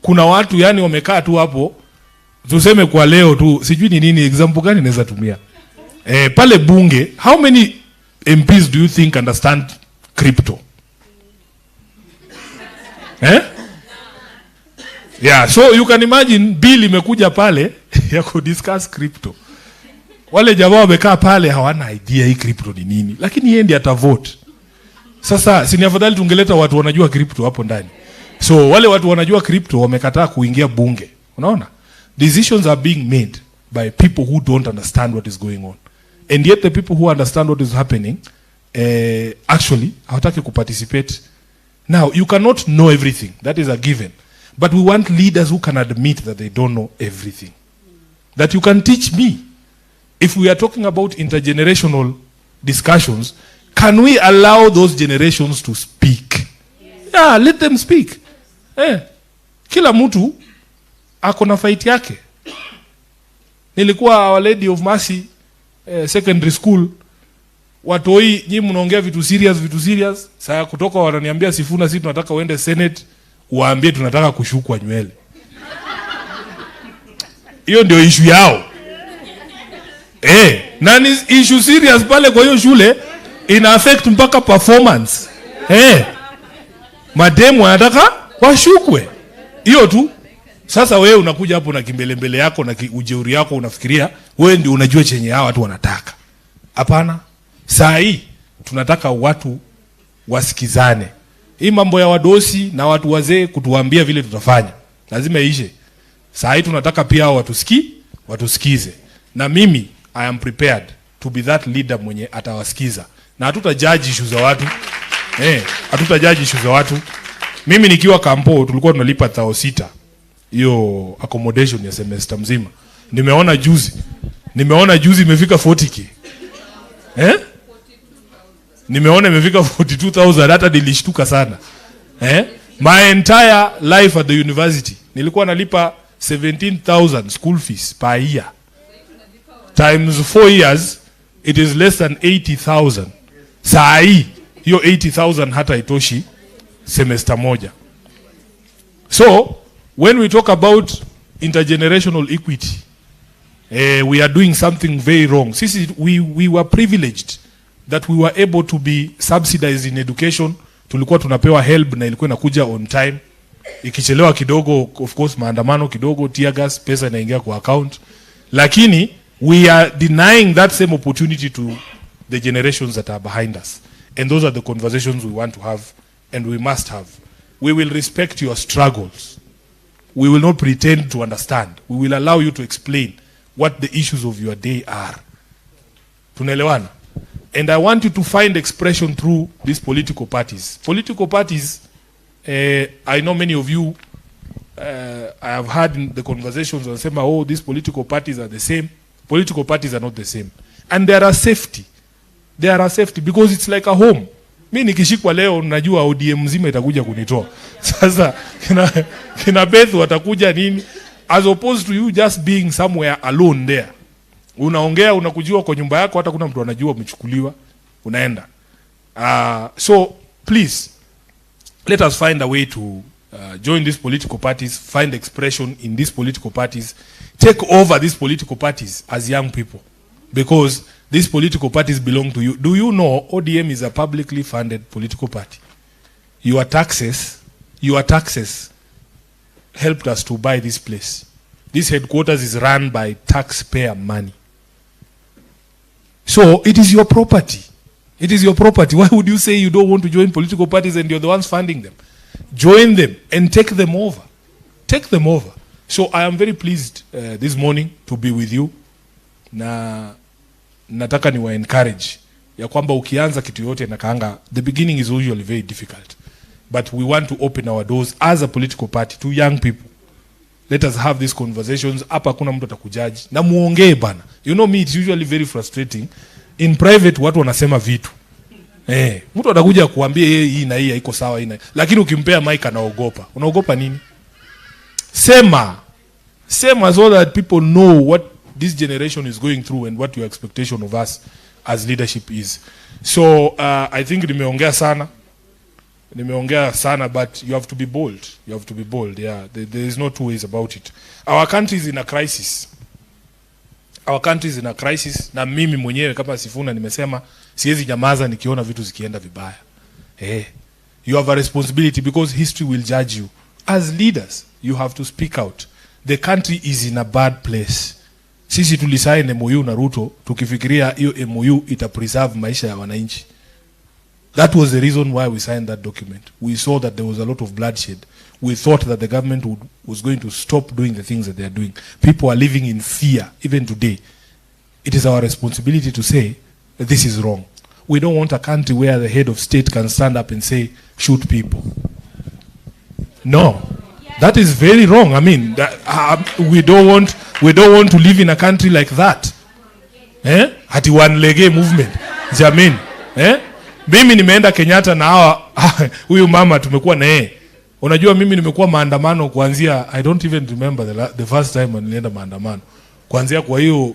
Kuna watu yani wamekaa tu hapo, tuseme kwa leo tu, sijui ni nini example gani naweza tumia. Pale bunge, how many MPs do you think understand crypto? Yeah, so you can imagine bill imekuja pale ya kudiscuss crypto. Wale jamaa wamekaa pale hawana idea hii crypto ni nini, lakini yeye ndiye atavote. Sasa si ni afadhali tungeleta watu wanajua crypto hapo ndani. So wale watu wanajua crypto wamekataa kuingia bunge. Unaona? Decisions are being made by people who don't understand what is going on. And yet the people who understand what is happening actually hawataki kuparticipate. Now, you cannot know everything. That is a given. But we want leaders who can admit that they don't know everything. That you can teach me. If we are talking about intergenerational discussions, can we allow those generations to speak? Yeah, let them speak. Kila mtu ako na fight yake. Nilikuwa Our Lady of Mercy secondary school, watoi nyinyi mnaongea vitu serious. Sasa kutoka wananiambia Sifuna, sisi tunataka uende Senate, waambie tunataka kushukwa nywele. Hiyo ndio issue yao. Na ni issue serious pale kwa hiyo shule, ina affect mpaka performance. Mademu wanataka washukwe. Hiyo tu. Sasa wewe unakuja hapo na kimbelembele yako na ujeuri yako, unafikiria wewe ndio unajua chenye hao watu wanataka. Hapana. Saa hii tunataka watu wasikizane. Hii mambo ya wadosi na watu wazee kutuambia vile tutafanya lazima ishe. Saa hii tunataka pia hao watusikize. Na mimi I am prepared to be that leader mwenye atawasikiza. Na hatutajudge issues za watu. Hatutajudge issues za watu. Mimi nikiwa kampo tulikuwa tunalipa 6,000 hiyo accommodation ya semester mzima. Nimeona juzi imefika 40k. Nimeona imefika 42,000, hata nilishtuka sana. My entire life at the university nilikuwa nalipa 17,000 school fees per year. Times 4 years it is less than 80,000. Saa hii hiyo 80,000 hata itoshi semester moja. So when we talk about intergenerational equity, we are doing something very wrong. Sisi we were privileged that we were able to be subsidized in education. Tulikuwa tunapewa help na ilikuwa inakuja on time. Ikichelewa kidogo, of course maandamano kidogo, tear gas, pesa inaingia kwa account. Lakini we are denying that same opportunity to the generations that are behind us. And those are the conversations we want to have and we must have. We will respect your struggles. We will not pretend to understand. We will allow you to explain what the issues of your day are. Tunaelewana? And I want you to find expression through these political parties. Political parties, I know many of you, I have had in the conversations on saying, oh, these political parties are the same. Political parties are not the same. And there are safety. There are safety because it's like a home. Mimi nikishikwa leo najua ODM mzima itakuja kunitoa. Sasa kina Beth watakuja nini? As opposed to you just being somewhere alone there. Unaongea, unakujua kwa nyumba yako, hata kuna mtu anajua umechukuliwa, unaenda. So please let us find a way to join these political parties, find expression in these political parties, take over these political parties as young people, because these political parties belong to you. Do you know ODM is a publicly funded political party? Your taxes helped us to buy this place. This headquarters is run by taxpayer money. So it is your property. It is your property. Why would you say you don't want to join political parties and you're the ones funding them? Join them and take them over. Take them over. So I am very pleased this morning to be with you. Na nataka niwa encourage ya kwamba ukianza kitu yote na kaanga, the beginning is usually very difficult. But we want to open our doors as a political party to young people. Let us have these conversations. Hapa kuna mtu atakujaji na muongee bana. You know me, it's usually very frustrating. In private watu wanasema vitu. Mtu atakuja kuambia hii na hii haiko sawa hii na. Lakini ukimpea mic anaogopa. Unaogopa nini? Sema so that people know what this generation is going through and what your expectation of us as leadership is. So I think nimeongea sana, but you have to be bold. You have to be bold. Yeah, there is no two ways about it. Our country is in a crisis. Our country is in a crisis. Na mimi mwenyewe kama Sifuna nimesema siwezi nyamaza nikiona vitu zikienda vibaya. You have a responsibility because history will judge you. As leaders, you have to speak out. The country is in a bad place. Sisi tulisaini MOU na Ruto tukifikiria hiyo MOU ita preserve maisha ya wananchi. That was the reason why we signed that document. We saw that there was a lot of bloodshed. We thought that the government was going to stop doing the things that they are doing. People are living in fear, even today. It is our responsibility to say that this is wrong. We don't want a country where the head of state can stand up and say, shoot people. No. That is very wrong. I mean, we don't want to live in a country like that. Hati one lege movement. Jamini. Mimi nimeenda Kenyatta na hawa huyu mama tumekuwa na yeye. Unajua mimi nimekuwa maandamano kuanzia, I don't even remember the first time nilienda maandamano. Kuanzia kwa hiyo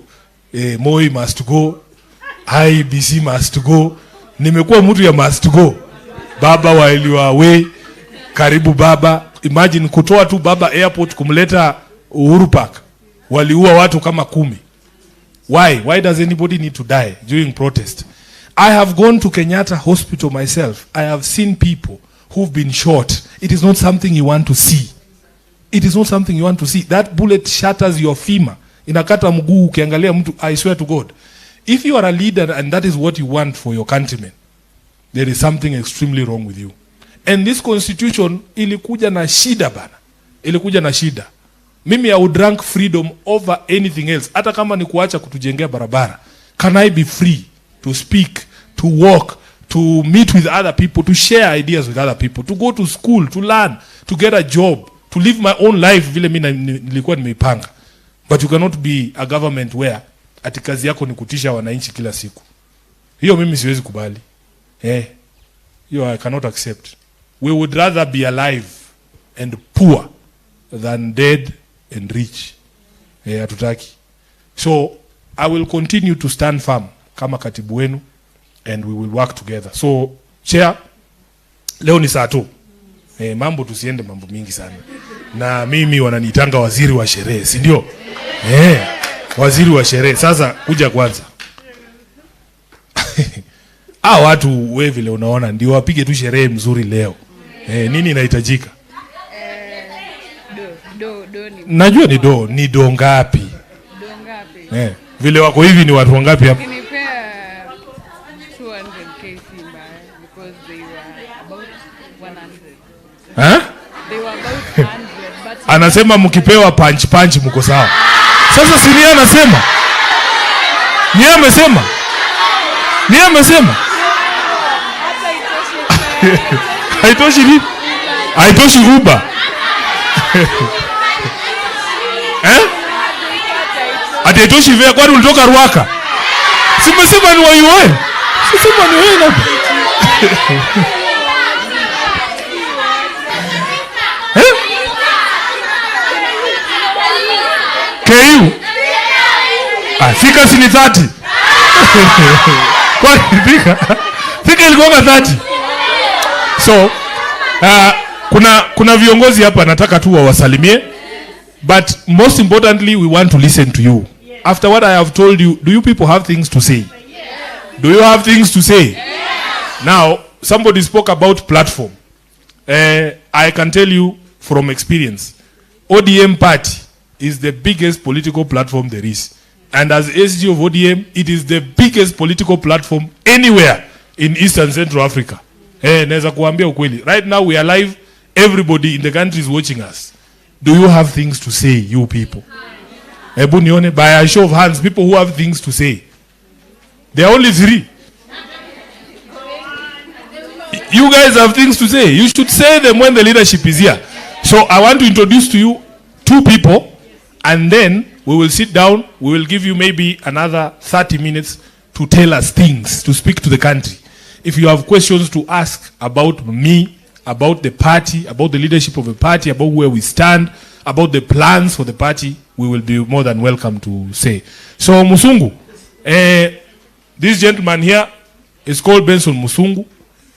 Moi must go, IBC must go. Nimekuwa mtu ya must go. Baba while you are away, karibu baba. Imagine kutoa tu baba airport kumleta Uhuru Park. Waliua watu kama 10. Why does anybody need to die during protest? I have gone to Kenyatta Hospital myself. I have seen people who've been shot. It is not something you want to see. It is not something you want to see. That bullet shatters your femur. Inakata mguu ukiangalia mtu. I swear to God. If you are a leader and that is what you want for your countrymen, there is something extremely wrong with you. And this constitution ilikuja na shida bana. Ilikuja na shida. Mimi I would rank freedom over anything else. Hata kama ni kuacha kutujengea barabara. Can I be free to speak, to walk, to meet with other people, to share ideas with other people, to go to school, to learn, to get a job, to live my own life vile mimi nilikuwa nimeipanga. But you cannot be a government where ati kazi yako ni kutisha wananchi kila siku. Hiyo mimi siwezi kubali. Hiyo I cannot accept. We would rather be alive and poor than dead and rich. Hatutaki. So I will continue to stand firm kama katibu wenu and we will work together. So chair, leo ni saa 2. Mambo tusiende mambo mingi sana. Na mimi wananiitanga waziri wa sherehe, si ndio? Waziri wa sherehe. Sasa kuja kwanza. Watu wewe vile unaona ndio wapige tu sherehe mzuri leo. Nini inahitajika? Najua ni do ngapi? Do ngapi? Vile wako hivi ni watu wangapi hapa? Kinipea 200k Simba because they were about 100. They were about 100 but anasema mkipewa punch mko sawa. Sasa si yeye anasema? Ni yeye amesema? Ni yeye amesema? Haitoshi nini? Haitoshi ruba. Ati haitoshi vya kwani ulitoka Ruaka? Simesema ni wewe. Simesema ni wewe na. KU. Fika sini 30. Kwa fika ilikuwa 30. So kuna viongozi hapa nataka tu wawasalimie, but most importantly we want to listen to you. After what I have told you, do you people have things to say? Do you have things to say? Now somebody spoke about platform. I can tell you from experience, ODM party is the biggest political platform there is. And as SG of ODM, it is the biggest political platform anywhere in East and Central Africa. Naweza kuambia ukweli. Right now we are live. Everybody in the country is watching us. Do you have things to say, you people? Ebu nione by a show of hands, people who have things to say. There are only 3. You guys have things to say. You should say them when the leadership is here. So I want to introduce to you 2 people, and then we will sit down. We will give you maybe another 30 minutes to tell us things, to speak to the country. If you have questions to ask about me, about the party, about the leadership of the party, about where we stand, about the plans for the party, we will be more than welcome to say. So Musungu, this gentleman here is called Benson Musungu.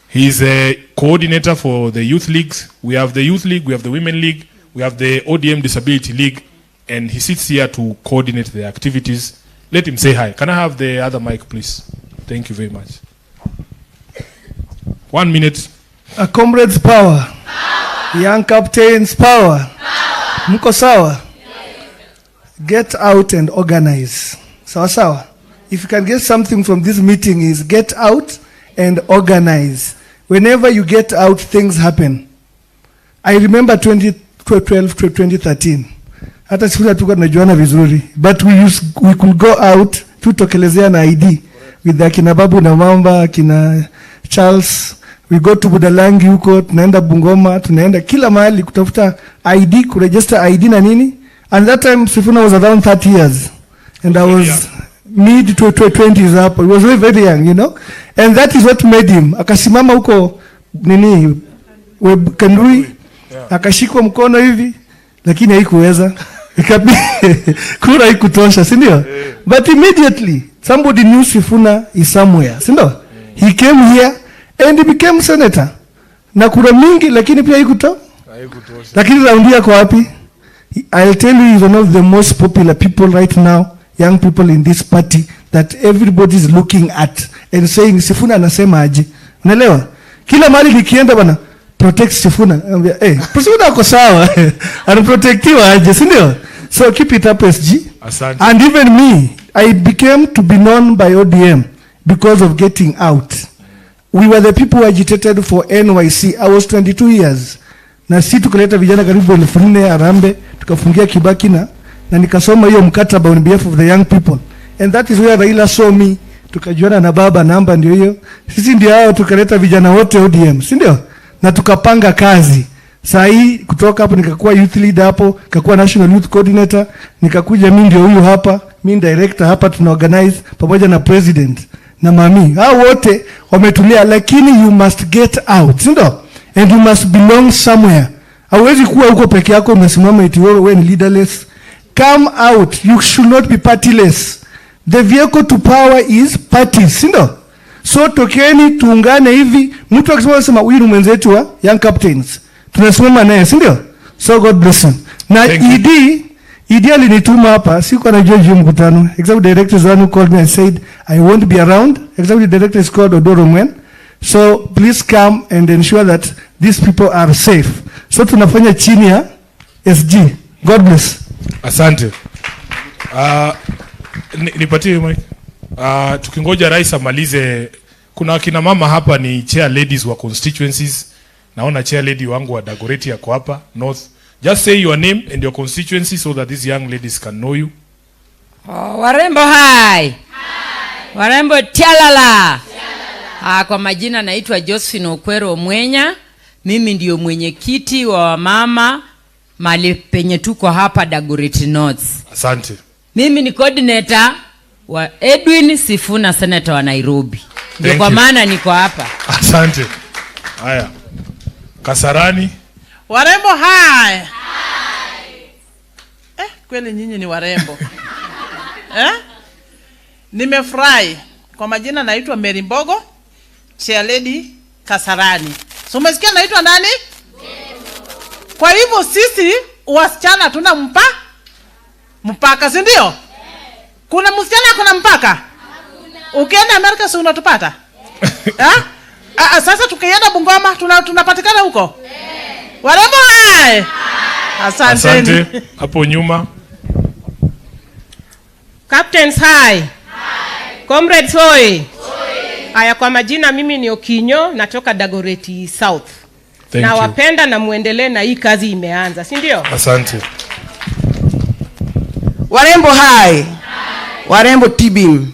He is a coordinator for the youth leagues. We have the youth league, we have the women league, we have the ODM disability league, and he sits here to coordinate the activities. Let him say hi. Can I have the other mic, please? Thank you very much. 1 minute. A comrade's power. Young captain's power. Mko sawa? Get out and organize. Sawa sawa. If you can get something from this meeting is get out and organize. Whenever you get out, things happen. I remember 2012 to 2013. Hata sikuwa tuko tunajuana vizuri, but we could go out tutokelezea na ID with the kina Babu na Mamba, kina Charles, We go to Budalangi huko, tunaenda Bungoma, tunaenda kila mahali kutafuta ID, kuregister ID na nini. And that time Sifuna was around 30 years. And I was mid to 20s up. He was very, very young, you know. And that is what made him. Akasimama huko nini Kendui, akashikwa mkono hivi, lakini haikuweza. Kura haikutosha, si ndio? But immediately somebody knew Sifuna is somewhere, si ndio? He came here and he became senator. Na kura mingi lakini pia haikutosha. Lakini raundi yako wapi? I'll tell you, he's one of the most popular people right now, young people in this party that everybody is looking at and saying Sifuna anasema aje. Unaelewa? Kila mahali nikienda bana protect Sifuna. Sifuna ako sawa. Anaprotectiwa aje, si ndio? So keep it up, SG. Asante. And even me, I became to be known by ODM because of getting out. We were the people who agitated for NYC. I was 22 years. Na sisi tukaleta vijana karibu 1400 Harambee, tukafungia Kibaki na nikasoma hiyo mkataba on behalf of the young people. And that is where Raila saw me. Tukajuana na baba, namba ndio hiyo. Sisi ndio hao tukaleta vijana wote ODM, si ndio? Na tukapanga kazi. Saa hii kutoka hapo nikakuwa youth leader hapo, nikakuwa national youth coordinator, nikakuja mimi ndio huyu hapa, mimi director hapa, tuna organize pamoja na president na mami. Hao wote wametulia, lakini you must get out, si ndio? And you must belong somewhere. Hauwezi kuwa huko peke yako umesimama eti wewe ni leaderless. Come out. You should not be partyless. The vehicle to power is parties, si ndio? So tokeni tuungane hivi. Mtu akisema huyu ni mwenzetu wa young captains. Tunasimama naye, si ndio? So God bless him. Na ED alinituma hapa, siku anajua juu mkutano. Executive director is the one who called me and said I won't be around. Executive director is called Odoro Mwen. So please come and ensure that these people are safe. So tunafanya chini ya SG. God bless. Asante. Nipatie mic. Tukingoja rais amalize, kuna kina mama hapa ni chair ladies wa constituencies. Naona chair lady wangu wa Dagoretti yako hapa North. Just say your name and your constituency so that these young ladies can know you. Warembo hai. Warembo tialala. Kwa majina naitwa Josephine Okwero Mwenya. Mimi ndio mwenyekiti wa mama mali penye tuko hapa Dagoretti North. Asante. Mimi ni coordinator wa Edwin Sifuna, senator wa Nairobi. Ndio kwa maana niko hapa. Asante. Haya. Kasarani. Warembo hai. Kweli nyinyi ni warembo. Nimefurahi. Kwa majina naitwa Mary Mbogo, chair lady Kasarani. So umesikia naitwa nani? Kwa hivyo sisi wasichana tuna mpaka, si ndio? Kuna msichana kuna mpaka? Ukienda Amerika si unatupata? Sasa tukienda Bungoma tunapatikana huko? Warembo hai. Asante. Hapo nyuma. Captains hai. Comrades hoi. Aya, kwa majina mimi ni Okinyo, natoka Dagoretti South. Na wapenda na muendelee na hii kazi imeanza, si ndio? Asante. Warembo hai. Warembo tibim.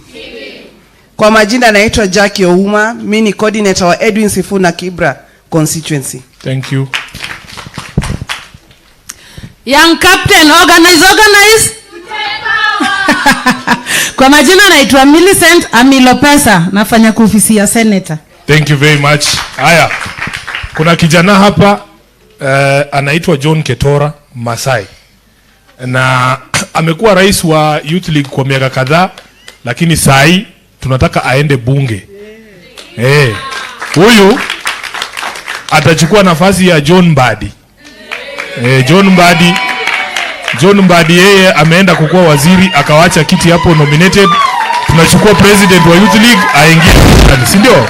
Kwa majina naitwa Jackie Ouma, mimi ni coordinator wa Edwin Sifuna Kibra constituency. Thank you. Young captain, organize. Kwa majina naitwa Millicent Amilopesa, nafanya kwa ofisi ya senator. Thank you very much. Haya. Kuna kijana hapa anaitwa John Ketora Masai. Na amekuwa rais wa Youth League kwa miaka kadhaa, lakini saa hii tunataka aende bunge. Huyu atachukua nafasi ya John Mbadi. John Mbadi yeye ameenda kukuwa waziri, akawacha kiti hapo nominated. Tunachukua president wa Youth League aingie, si ndio?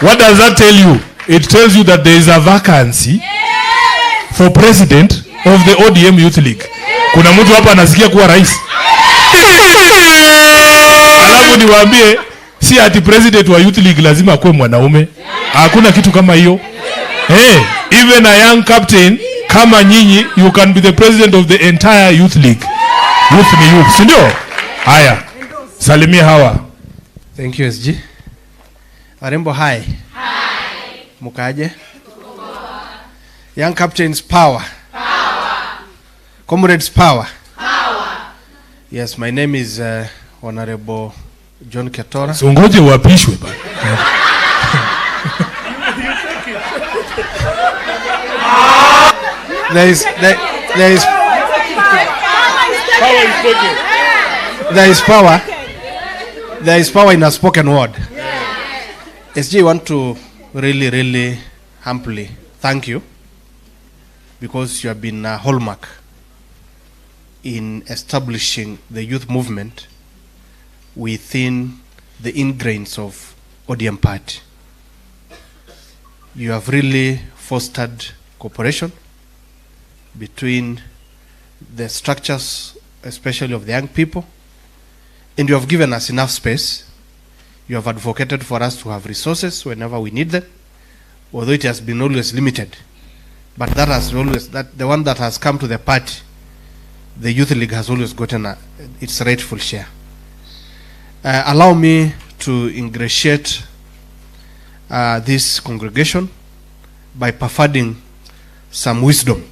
What does that tell you? It tells you that there is a vacancy for president of the ODM Youth League. Kuna mtu hapa anasikia kuwa rais? Alafu niwaambie, si ati president wa Youth League lazima akuwe mwanaume. Hakuna kitu kama hiyo. Even a young captain kama nyinyi, you can be the president of the entire Youth League. Youth ni youth, si ndio? Haya. Salimia hawa. Thank you SG. Warembo hai. Mukaje? Young captains, power. Power. Comrades, power. Power. Yes, my name is Honorable John Ketora. So ngoje uapishwe bana. There is power. There is power in a spoken word. SG, I want to really humbly thank you, because you have been a hallmark in establishing the youth movement within the ingrains of ODM party. You have really fostered cooperation between the structures, especially of the young people, and you have given us enough space. You have advocated for us to have resources whenever we need them, although it has been always limited. But that has always, the one that has come to the party, the Youth League has always gotten its rightful share. Allow me to ingratiate this congregation by perfecting some wisdom.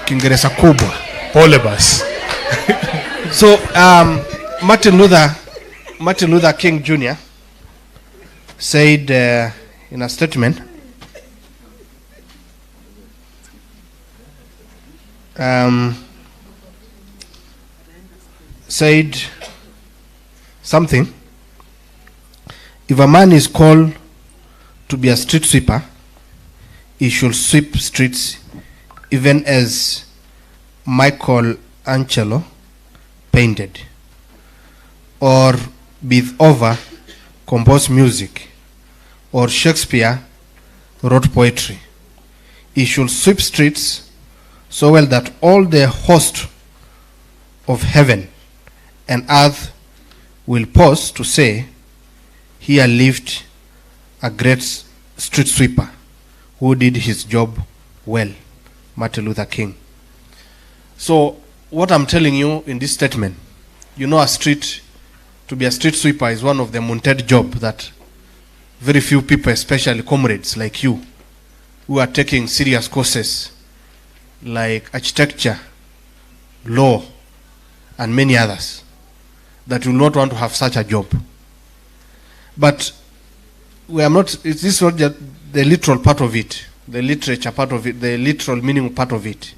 Kiingereza kubwa. Pole basi. So Martin Luther King Jr. said in a statement, said something. If a man is called to be a street sweeper, he should sweep streets even as Michelangelo painted, or Beethoven composed music, or Shakespeare wrote poetry. He should sweep streets so well that all the host of heaven and earth will pause to say, here lived a great street sweeper who did his job well. Martin Luther King. So what I'm telling you in this statement, you know, to be a street sweeper is one of the mounted job that very few people, especially comrades like you, who are taking serious courses like architecture, law, and many others, that will not want to have such a job. But we are not, this is not just the literal part of it, the literature part of it, the literal meaning part of it.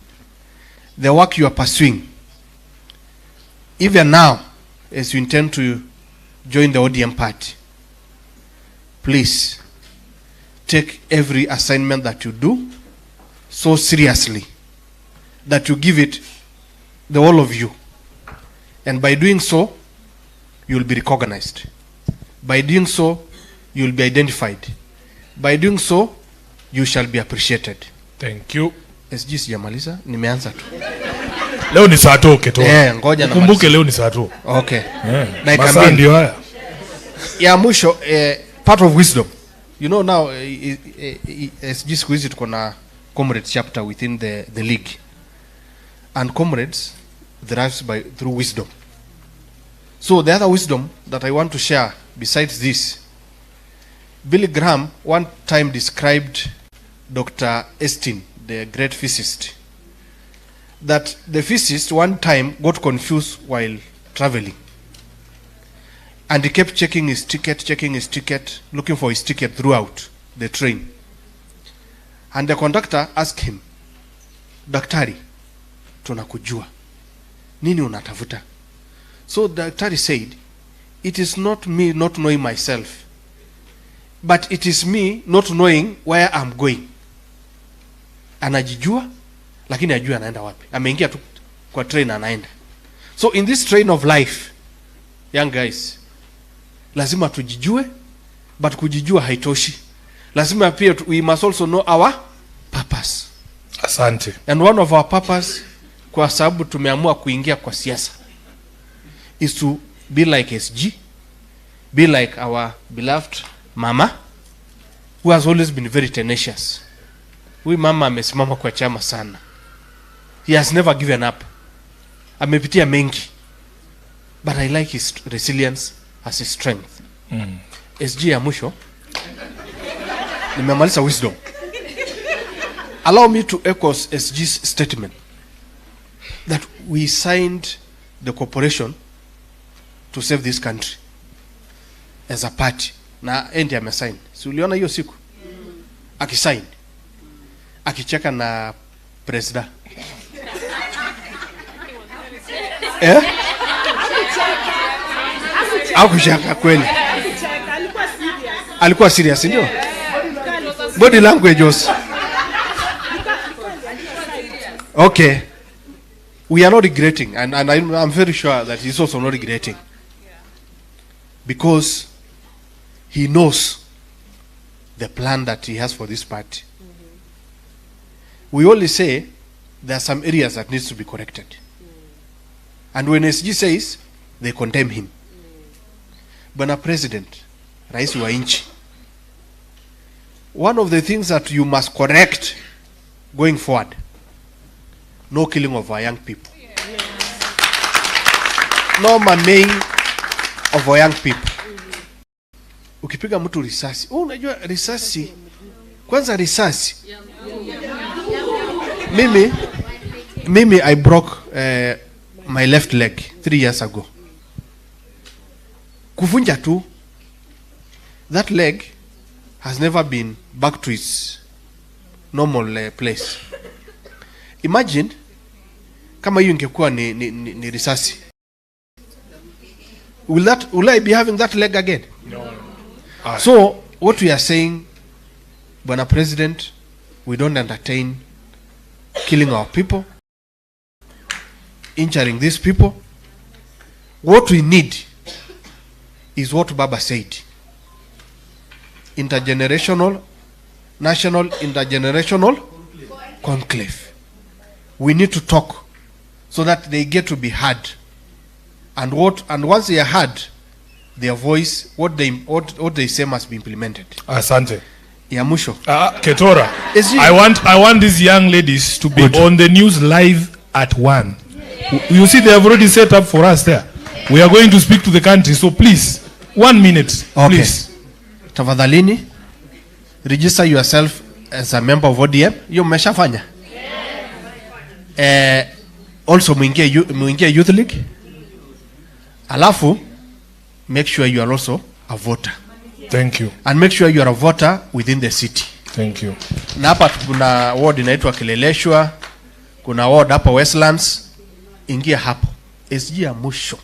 The work you are pursuing, even now, as you intend to join the ODM party, please take every assignment that you do so seriously that you give it the whole of you. And by doing so, you will be recognized. By doing so, you will be identified. By doing so, you shall be appreciated. Thank you. SG sijamaliza, nimeanza tu. Leo ni saa toke tu. Ngoja na kumbuke leo ni saa tu. Okay. Na ikambi ndio haya. Ya mwisho, part of wisdom. You know now, SG siku hizi tuko na comrades chapter within the league. And comrades derives through wisdom. So the other wisdom that I want to share besides this, Billy Graham one time described Dr. Estin, the great physicist, that the physicist one time got confused while traveling. And he kept checking his ticket, looking for his ticket throughout the train. And the conductor asked him, Daktari, tunakujua. Nini unatafuta? So the Daktari said, it is not me not knowing myself, but it is me not knowing where I'm going. Anajijua, lakini ajua anaenda wapi. Ameingia tu kwa train anaenda. So in this train of life, young guys, lazima tujijue, but kujijua haitoshi. Lazima pia we must also know our purpose. Asante. And one of our purpose, kwa sababu tumeamua kuingia kwa siasa, is to be like SG, be like our beloved mama, who has always been very tenacious. Huyu mama amesimama kwa chama sana. He has never given up. Amepitia mengi. But I like his resilience as his strength. SG ya mwisho, Nimemaliza wisdom. Allow me to echo SG's statement that we signed the cooperation to save this country as a party. Na endi amesign. Si uliona hiyo siku? Akisign. Akicheka na president. Akucheka kweli. Alikuwa serious ndio? Body language was. Okay. We are not regretting, and I'm very sure that he's also not regretting. Because he knows the plan that he has for this party. We only say there are some areas that needs to be corrected. And when SG says, they condemn him. Bwana President, Rais wa nchi, one of the things that you must correct going forward, no killing of our young people. No maiming of our young people. Ukipiga mtu risasi, unajua risasi, kwanza risasi. Mimi I broke my left leg 3 years ago. Kuvunja tu, that leg has never been back to its normal place. Imagine kama hiyo ingekuwa ni risasi. Will I be having that leg again? No. So what we are saying, Bwana President, we don't entertain killing our people, injuring these people. What we need is what Baba said. National intergenerational conclave. We need to talk so that they get to be heard. And once they are heard, their voice, what they say must be implemented. Asante. Yamusho. Ketora. I want these young ladies to be on the news live at 1. You see, they have already set up for us there. We are going to speak to the country, so please, 1 minute, please. Tafadhalini, register yourself as a member of ODM. You mmeshafanya? Also muingie youth league. Alafu, make sure you are also a voter. Thank you. And make sure you are a voter within the city. Thank you. Na hapa kuna ward inaitwa Kileleshwa, kuna ward hapa Westlands. Ingia hapo. SG ya mwisho.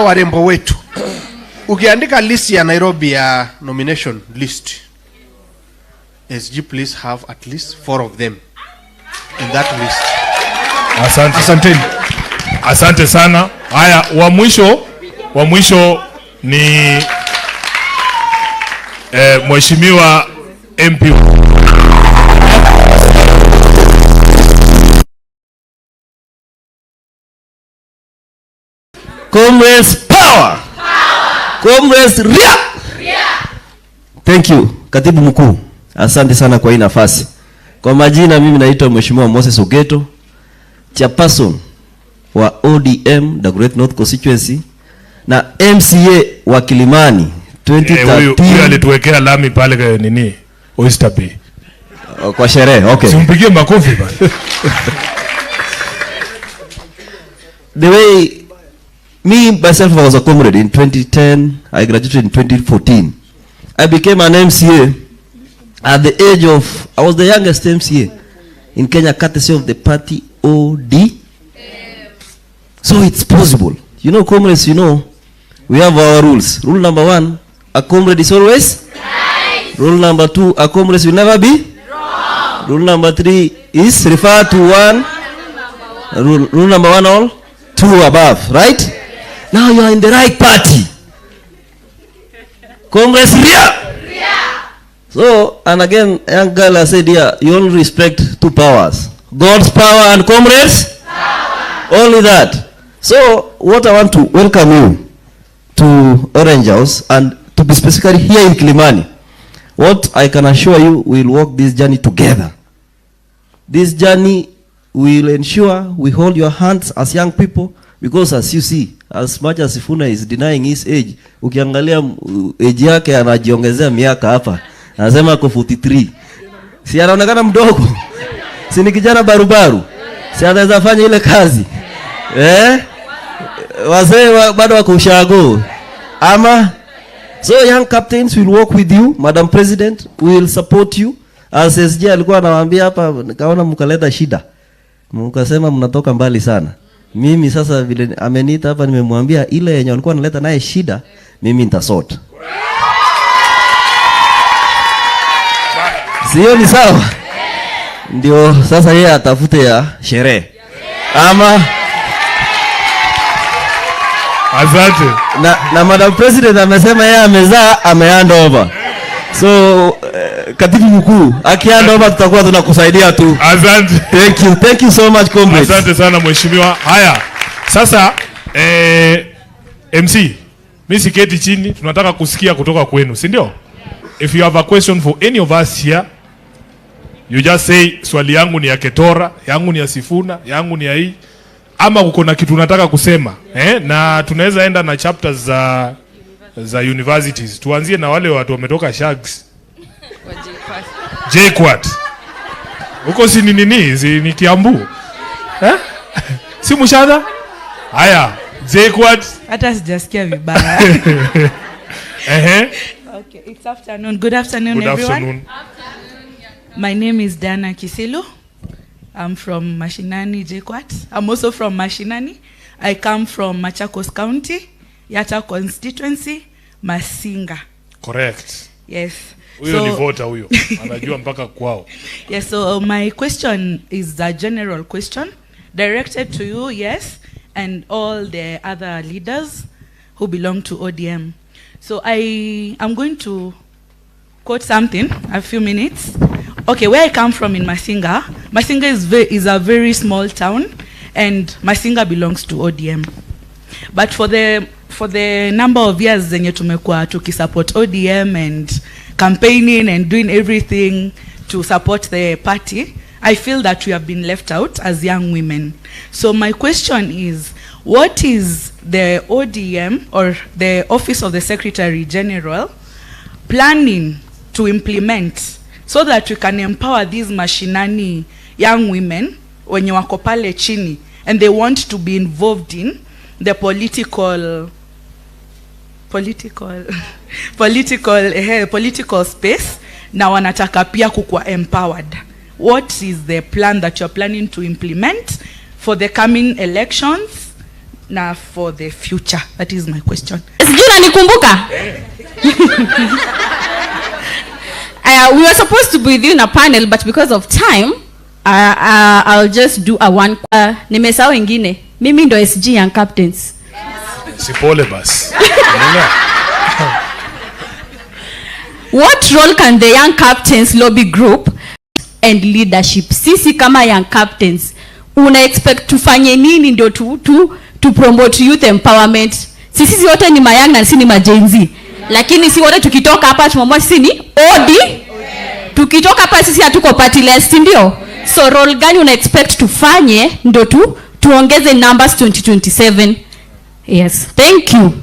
Warembo wetu. Ukiandika list ya Nairobi ya nomination list, SG please have at least 4 of them in that list. Asante. Asante sana. Haya, wa mwisho ni Mheshimiwa MP. Comrades power. Comrades ria. Thank you, Katibu Mkuu. Asante sana kwa hii nafasi. Kwa majina mimi naitwa Mheshimiwa Moses Ogeto, chairperson wa ODM the Great North Constituency na MCA wa Kilimani 2013. Huyu alituwekea lami pale nini? Oyster Bay. Kwa sherehe, okay. Simpigie makofi bana. The way me myself I was a comrade in 2010, I graduated in 2014. I became an MCA at the age of, I was the youngest MCA in Kenya, courtesy of the party ODM. So it's possible. You know, comrades, you know, we have our rules. Rule number 1, a comrade is always right. Rule number 2, a comrade will never be wrong. Rule number 3 is refer to 1. Rule number 1, all 2 above, right? Now you are in the right party. Comrades here. So, and again, young girl, I said here, you only respect 2 powers. God's power and comrades power. Only that. So, what I want to welcome you to Orange House, and to be specifically here in Kilimani. What I can assure you, we will walk this journey together. This journey will ensure we hold your hands as young people, because as you see, as much as Sifuna is denying his age, ukiangalia age yake anajiongezea miaka hapa. Anasema ako 43. Si anaonekana mdogo. Si ni kijana barubaru. Si anaweza fanya ile kazi. Wazee bado wako ushago. Ama so young captains will work with you, Madam President, we will support you. As SG alikuwa anawaambia hapa, nikaona mkaleta shida. Mkasema mnatoka mbali sana. Mimi sasa vile ameniita hapa nimemwambia ile yenye alikuwa analeta naye shida, mimi nitasort. Sio ni sawa? Ndio sasa yeye atafute ya sherehe. Ama Asante. Na Madam President amesema yeye amezaa hand over. So katibu mkuu akianda over tutakuwa tunakusaidia tu. Asante. Thank you so much comrades. Asante sana mheshimiwa. Haya. Sasa MC, mimi siketi chini, tunataka kusikia kutoka kwenu, si ndio? If you have a question for any of us here, you just say swali yangu ni ya Ketora, yangu ni ya Sifuna, yangu ni ya hii, ama uko na kitu unataka kusema, na tunaweza enda na chapters za universities. Tuanzie na wale watu wametoka Shags. JKUAT. Huko si nini? Si ni Kiambu. Si Mushadha? Haya, JKUAT. Hata sijasikia vibaya. Okay, it's afternoon. Good afternoon, everyone. Good afternoon. My name is Dana Kisilu. I'm from Mashinani, JKUAT. I'm also from Mashinani. I come from Machakos County, Yata constituency, Masinga. Correct. Yes. Huyo ni voter huyo. Anajua mpaka kwao. Yes, so my question is a general question directed to you, yes, and all the other leaders who belong to ODM. So I'm going to quote something, a few minutes. Okay, where I come from in Masinga, Masinga is a very small town, and Masinga belongs to ODM. But for the number of years zenye tumekuwa tukisupport ODM and campaigning and doing everything to support the party, I feel that we have been left out as young women. So my question is, what is the ODM or the Office of the Secretary General planning to implement so that we can empower these mashinani young women wenye wako pale chini and they want to be involved in the political space na wanataka pia kukua empowered? What is the plan that you're planning to implement for the coming elections na for the future? That is my question. Sijui unanikumbuka? We were supposed to be doing a panel, but because of time, I'll just do a one. Nimesahau wengine. Mimi ndo SG Young Captains. Sipole basi. What role can the Young Captains lobby group and leadership? Sisi kama Young Captains, una expect tufanye nini ndio to promote youth empowerment? Sisi wote ni mayang na sisi ni majenzi. Lakini si wote tukitoka hapa tumamua sisi ni OD. Tukitoka hapa sisi hatuko partyless, ndio? So role gani una expect tufanye ndio tuongeze numbers 2027? Yes, thank you.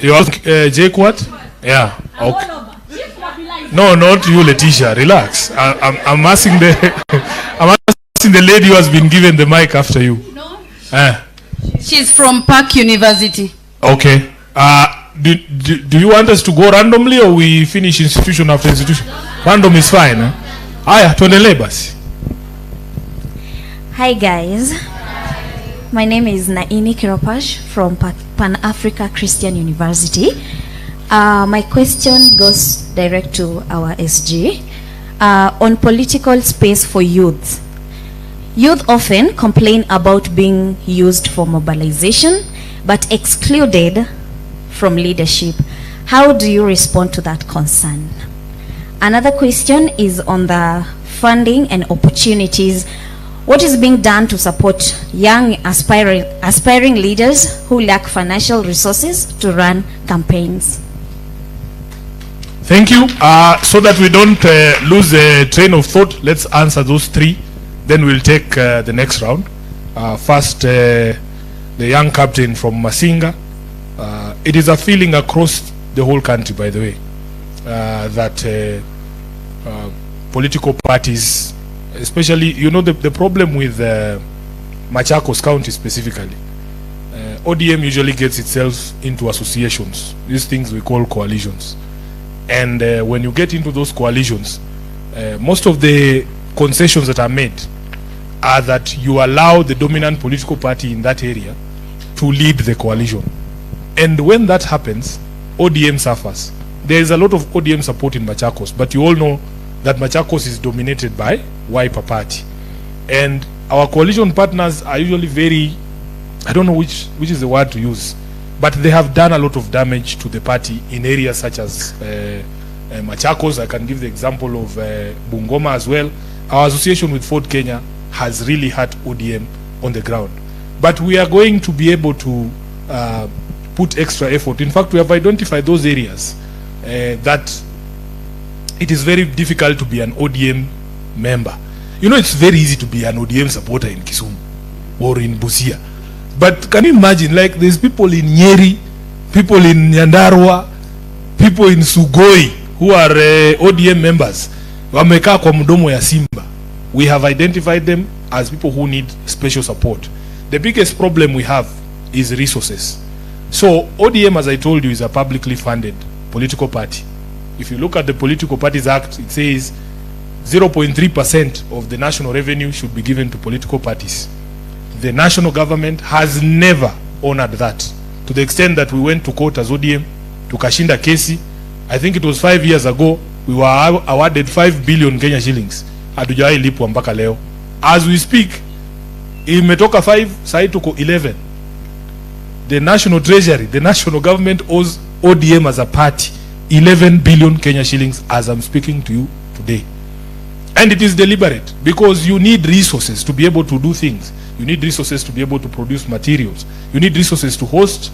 You ask JKUAT? Yeah. Okay. No, not you, Letitia. Relax. I'm asking the lady who has been given the mic after you. No. She's from Park University. Okay. Do you want us to go randomly or we finish institution after institution? Random is fine. Aya, tuendelee basi. Hi guys. My name is Naini Kiropash from Pan Africa Christian University. My question goes direct to our SG on political space for youth. Youth often complain about being used for mobilization but excluded from leadership. How do you respond to that concern? Another question is on the funding and opportunities. What is being done to support young aspiring leaders who lack financial resources to run campaigns? Thank you. So that we don't lose the train of thought, let's answer those three. Then we'll take the next round. First, the young captain from Masinga. It is a feeling across the whole country, by the way, that political parties, especially, you know, the problem with Machakos County specifically, ODM usually gets itself into associations, these things we call coalitions. And when you get into those coalitions, most of the concessions that are made are that you allow the dominant political party in that area to lead the coalition. And when that happens, ODM suffers. There is a lot of ODM support in Machakos, but you all know that Machakos is dominated by Wiper Party. And our coalition partners are usually very, I don't know which is the word to use, but they have done a lot of damage to the party in areas such as Machakos. I can give the example of Bungoma as well. Our association with Ford Kenya has really hurt ODM on the ground. But we are going to be able to put extra effort. In fact, we have identified those areas that it is very difficult to be an ODM member. You know, it's very easy to be an ODM supporter in Kisumu or in Busia. But can you imagine, like, there's people in Nyeri, people in Nyandarua, people in Sugoi who are ODM members. Wamekaa kwa mdomo ya simba. We have identified them as people who need special support. The biggest problem we have is resources. So ODM, as I told you, is a publicly funded political party. If you look at the Political Parties Act, it says 0.3% of the national revenue should be given to political parties. The national government has never honored that, to the extent that we went to court as ODM, tukashinda kesi. I think it was 5 years ago, we were awarded 5 billion Kenya shillings. Hatujawahi lipwa mpaka leo. As we speak, imetoka 5, sasa tuko 11. The national treasury, the national government owes ODM as a party 11 billion Kenya shillings as I'm speaking to you today. And it is deliberate, because you need resources to be able to do things. You need resources to be able to produce materials. You need resources to host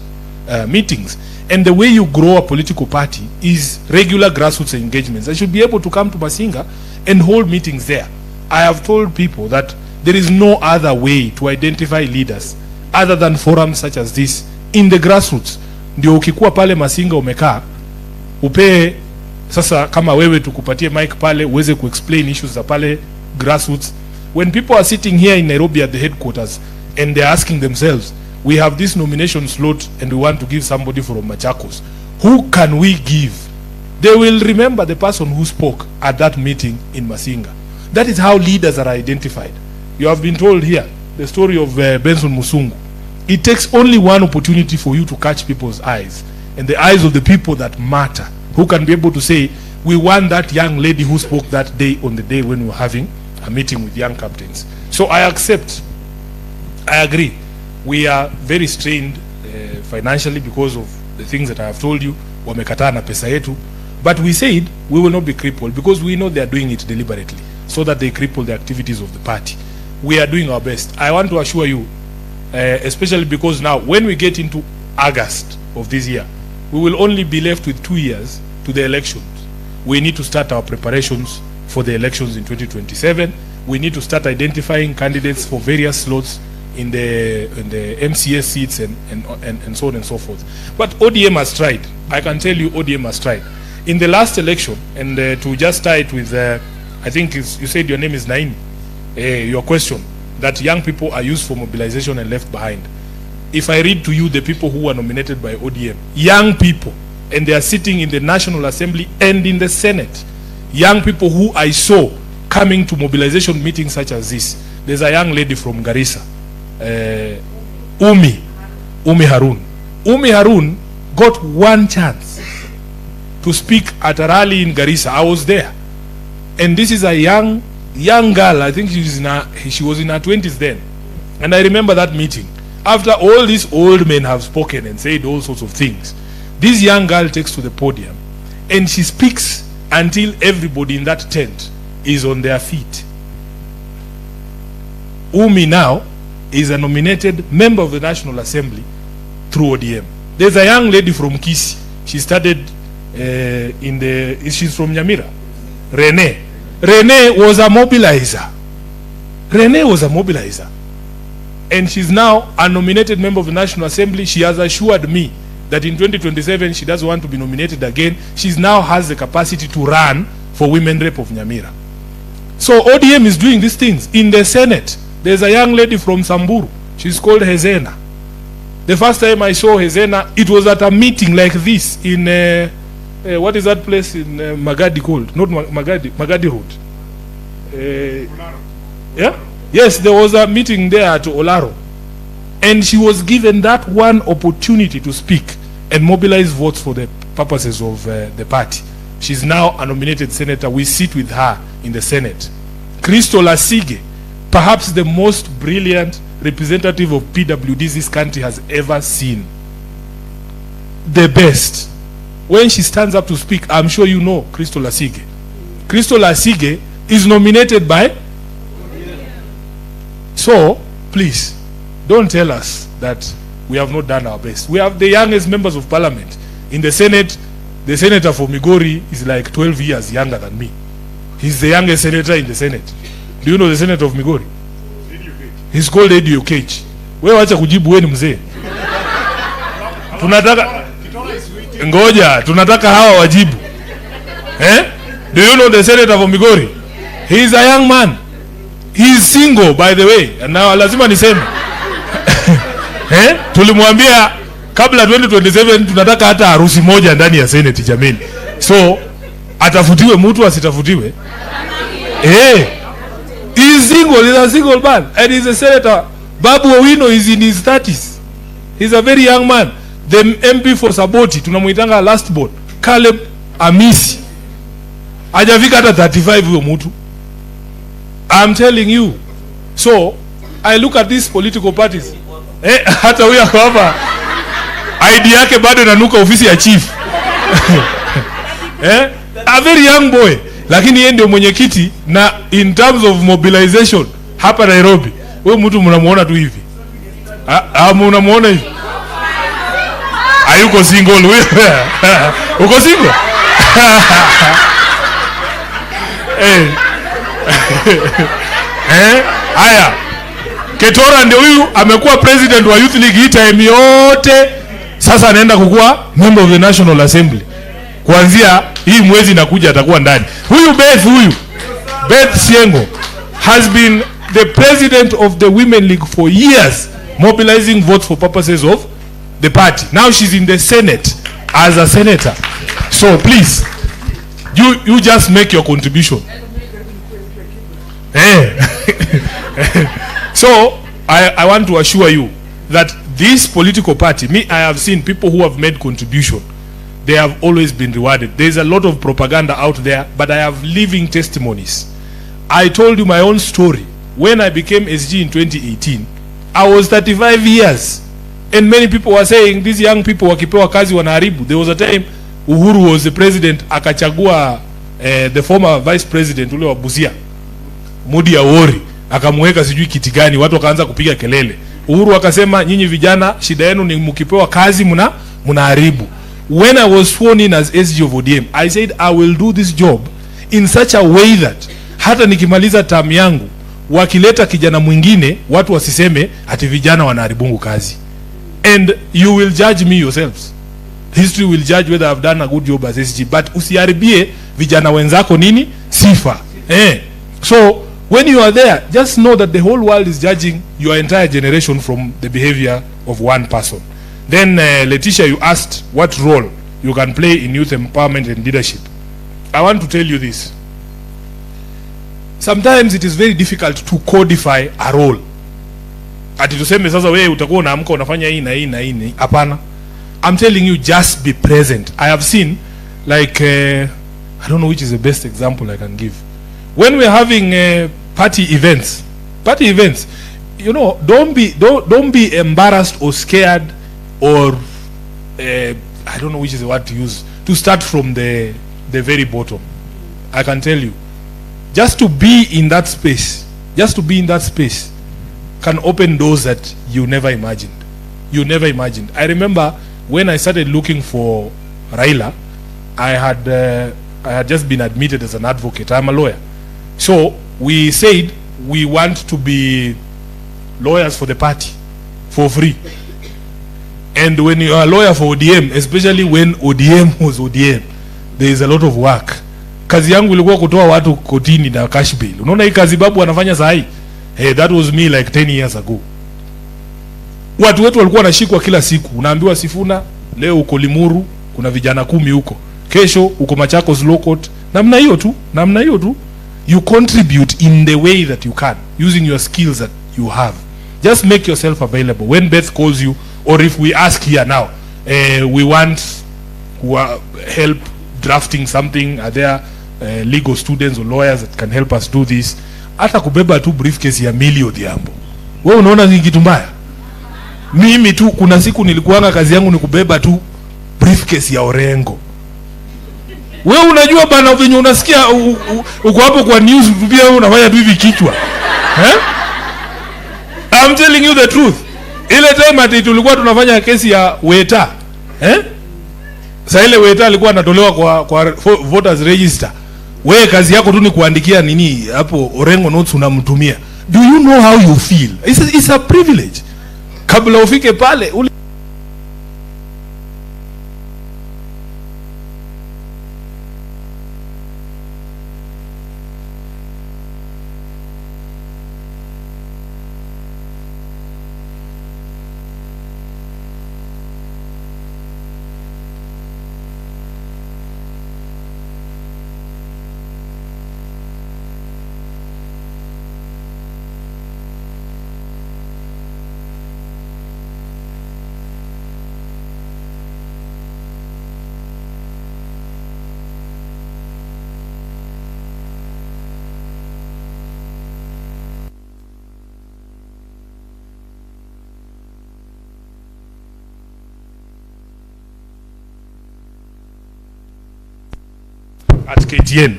meetings. And the way you grow a political party is regular grassroots engagements. I should be able to come to Masinga and hold meetings there. I have told people that there is no other way to identify leaders other than forums such as this in the grassroots. Ndio ukikuwa pale Masinga umekaa, upe sasa kama wewe tukupatie mic pale uweze kuexplain issues za pale grassroots. When people are sitting here in Nairobi at the headquarters and they're asking themselves, we have this nomination slot and we want to give somebody from Machakos, who can we give? They will remember the person who spoke at that meeting in Masinga. That is how leaders are identified. You have been told here the story of Benson Musungu. It takes only one opportunity for you to catch people's eyes, and the eyes of the people that matter, who can be able to say, we want that young lady who spoke that day on the day when we were having a meeting with young captains. So I accept, I agree. We are very strained financially because of the things that I have told you. Wamekataa na pesa yetu. But we said we will not be crippled, because we know they are doing it deliberately so that they cripple the activities of the party. We are doing our best. I want to assure you, especially because now when we get into August of this year, we will only be left with 2 years to the elections. We need to start our preparations for the elections in 2027. We need to start identifying candidates for various slots in the MCS seats and so on and so forth. But ODM has tried. I can tell you ODM has tried. In the last election, and to just tie it with, I think you said your name is Naini, your question, that young people are used for mobilization and left behind. If I read to you the people who were nominated by ODM, young people, and they are sitting in the National Assembly and in the Senate, young people who I saw coming to mobilization meetings such as this. There's a young lady from Garissa, Umi Harun. Umi Harun got one chance to speak at a rally in Garissa. I was there. And this is a young girl. I think she was in her 20s then. And I remember that meeting. After all these old men have spoken and said all sorts of things, this young girl takes to the podium and she speaks until everybody in that tent is on their feet. Umi now is a nominated member of the National Assembly through ODM. There's a young lady from Kisi. She studied she's from Nyamira. Rene was a mobilizer. Rene was a mobilizer. and she's now a nominated member of the National Assembly. She has assured me that in 2027 she doesn't want to be nominated again. She now has the capacity to run for women rep of Nyamira. So ODM is doing these things. In the Senate, there's a young lady from Samburu. She's called Hezena. The first time I saw Hezena, it was at a meeting like this in what is that place in Magadi called? Not Magadi Road. Yeah? Yes, there was a meeting there at Olaro. And she was given that one opportunity to speak and mobilize votes for the purposes of the party. She's now a nominated senator. We sit with her in the Senate. Crystal Asige, perhaps the most brilliant representative of PWDs this country has ever seen. The best. When she stands up to speak, I'm sure you know Crystal Asige. Crystal Asige is nominated by... So, please, don't tell us that we have not done our best. We have the youngest members of parliament. In the Senate, the senator for Migori is like 12 years younger than me. He's the youngest senator in the Senate. Do you know the senator of Migori? He's called Edwin Sifuna. Wewe wacha kujibu, wewe ni mzee. Tunataka hawa wajibu. Do you know the senator from Migori? He is a young man. He is single, by the way. And now lazima niseme. Tulimwambia kabla 2027 tunataka hata harusi moja ndani ya Senate jameni. So atafutiwe mtu asitafutiwe. He is single, he is a single man, and he is a senator. Babu Owino is in his 30s. He is a very young man. The MP for Saboti, tunamuitanga last born, Caleb Amisi. Hajafika hata 35 huyo mtu. I'm telling you. So, I look at these political parties. Hata huyo hapa ID yake bado inanuka ofisi ya chief. A very young boy. Lakini yeye ndio mwenyekiti, na in terms of mobilization hapa Nairobi, wewe mtu mnamuona tu hivi. Mnamuona hivi. Hayuko single wewe. Uko single? Haya. Ketora ndio huyu amekuwa president wa Youth League hii time yote. Sasa anaenda kukua member of the National Assembly. Kuanzia hii mwezi inakuja atakuwa ndani. Huyu Beth Siengo has been the president of the Women League for years, mobilizing votes for purposes of the party. Now she's in the Senate as a senator. So please, you just make your contribution. So I want to assure you that this political party, I have seen people who have made contribution. They have always been rewarded. There's a lot of propaganda out there, but I have living testimonies. I told you my own story. When I became SG in 2018, I was 35 years. And many people were saying, these young people wakipewa kazi wanaharibu. There was a time Uhuru was the president, akachagua the former vice president ule wa Busia, Mudi Awori, akamweka sijui kiti gani, watu wakaanza kupiga kelele. Uhuru akasema, nyinyi vijana shida yenu ni mkipewa kazi mnaharibu. When I was sworn in as SG of ODM, I said I will do this job in such a way that hata nikimaliza term yangu wakileta kijana mwingine watu wasiseme ati vijana wanaharibu kazi. And you will judge me yourselves. History will judge whether I've done a good job as SG, but usiharibie vijana wenzako nini sifa. So when you are there, just know that the whole world is judging your entire generation from the behavior of one person. Then Letitia, you asked what role you can play in youth empowerment and leadership. I want to tell you this. Sometimes it is very difficult to codify a role. Ati tuseme sasa wewe utakuwa unaamka unafanya hii na hii na hii. Hapana. I'm telling you, just be present. I have seen, like, I don't know which is the best example I can give. When we're having party events, you know, don't be embarrassed or scared or I don't know which is the word to use, to start from the very bottom. I can tell you, just to be in that space can open doors that you never imagined. I remember when I started looking for Raila, I had just been admitted as an advocate. I'm a lawyer. So we said we want to be lawyers for the party for free. And when you are a lawyer for ODM, especially when ODM was ODM, there is a lot of work. Kazi yangu ilikuwa kutoa watu kotini na cash bail. Unaona hii kazi babu anafanya saa hii? Hey, that was me like 10 years ago. Watu wetu walikuwa wanashikwa kila siku. Unaambiwa Sifuna, leo uko Limuru, kuna vijana 10 huko. Kesho uko Machakos Law Court. Namna hiyo tu. You contribute in the way that you can, using your skills that you have. Just make yourself available. When Beth calls you, or if we ask here now, we want help drafting something, are there legal students or lawyers that can help us do this? Hata kubeba tu briefcase ya Millie Odhiambo. Wewe unaona ni kitu mbaya? Mimi tu kuna siku nilikuanga kazi yangu ni kubeba tu briefcase ya Orengo. Wewe unajua bana venye unasikia uko hapo kwa news pia wewe unafanya tu hivi kichwa. I'm telling you the truth. Ile time ati tulikuwa tunafanya kesi ya Weta. Sasa ile Weta alikuwa anatolewa kwa voters register. Wewe kazi yako tu ni kuandikia nini hapo Orengo notes unamtumia. Do you know how you feel? It's a privilege. Kabla ufike pale at KTN.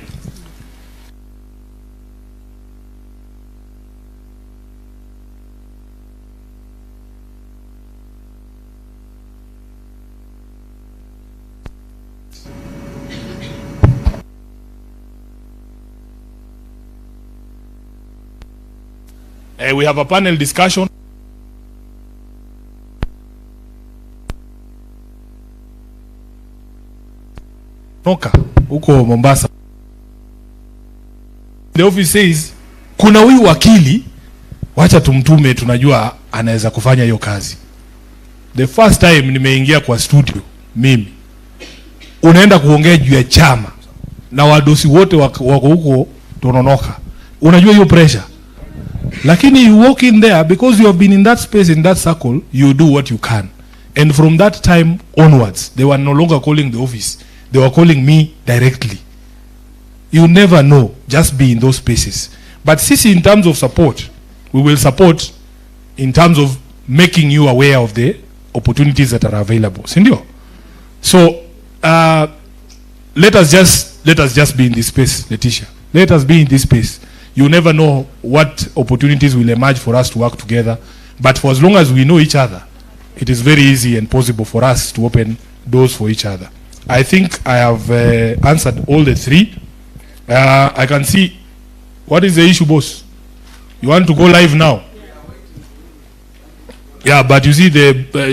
We have a panel discussion. Noka huko Mombasa. The office says kuna huyu wakili, wacha tumtume, tunajua anaweza kufanya hiyo kazi. The first time nimeingia kwa studio mimi, unaenda kuongea juu ya chama na wadosi wote wako huko Tononoka. Unajua hiyo pressure. Lakini you walk in there because you have been in that space, in that circle, you do what you can. And from that time onwards, they were no longer calling the office. They were calling me directly. You never know, just be in those spaces. But sisi, in terms of support, we will support in terms of making you aware of the opportunities that are available. Sindio? So, let us just be in this space, Letitia. Let us be in this space. You never know what opportunities will emerge for us to work together. But for as long as we know each other, it is very easy and possible for us to open doors for each other. I think I have answered all the three. I can see, what is the issue, boss? You want to go live now? Yeah, but you see,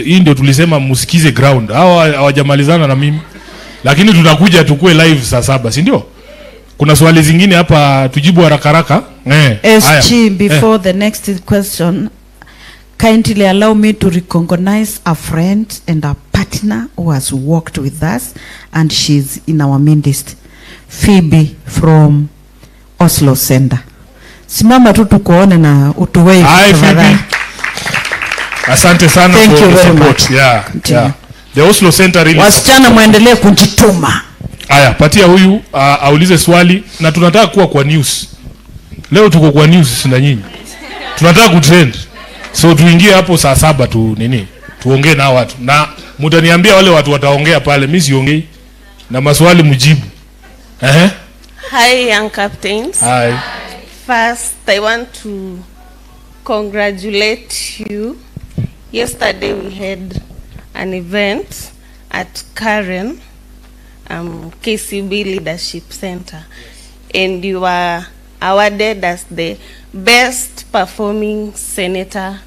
hii ndio tulisema musikize ground. Hawajamalizana na mimi. Lakini tutakuja tukue live saa 7, si ndio? Kuna swali zingine hapa tujibu haraka haraka. SG, before the next question, kindly allow me to recognize a friend and a partner who has worked with us, and she's in our midst. Phoebe from Oslo Center. Simama tu tukuone na utuwei. Hi Phoebe. Asante sana for the support. Much. Yeah. The Oslo Center really. Wasichana muendelee kujituma. Aya, patia huyu aulize swali, na tunataka kuwa kwa news. Leo tuko kwa news na nyinyi. Tunataka kutrend. So tuingie hapo saa 7 tu tuongee na watu. Na mtaniambia wale watu wataongea pale, mimi siongei. Na maswali mjibu. Hi young captains. Hi. First, I want to congratulate you. Yesterday we had an event at Karen KCB Leadership Center, and you were awarded as the best performing senator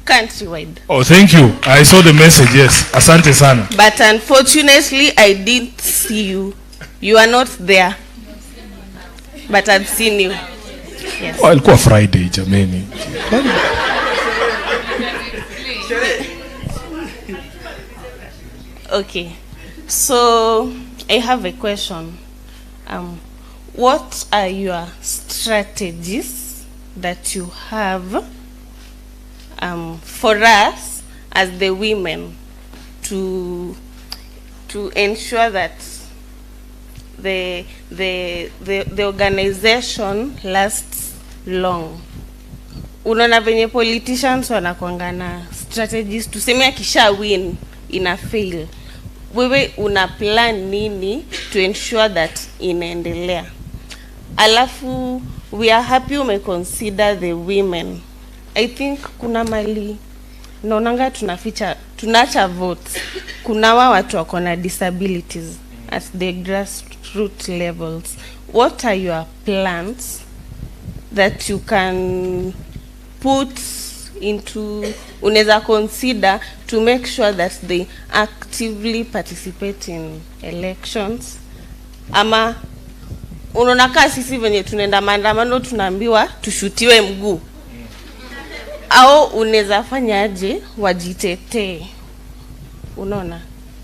countrywide. Oh, thank you. I saw the message, yes. Asante sana. But unfortunately, I didn't see you. You are not there. But I've seen you. Yes. Oh, ilikuwa Friday, jameni. Okay. So, I have a question. What are your strategies that you have for us as the women to ensure that the organization lasts long? Unaona venye politicians wanakuanga na strategies, tuseme akisha win ina fail. Wewe una plan nini to ensure that inaendelea? Alafu we are happy umeconsider the women. I think kuna mali naonanga tunacha votes. Kuna watu wako na disabilities at the grassroots levels. What are your plans that you can put into, unaweza consider to make sure that they actively participate in elections? Ama unaona kama sisi venye tunaenda maandamano tunaambiwa tushutiwe mguu, au unaweza fanya aje wajitetee? Unaona,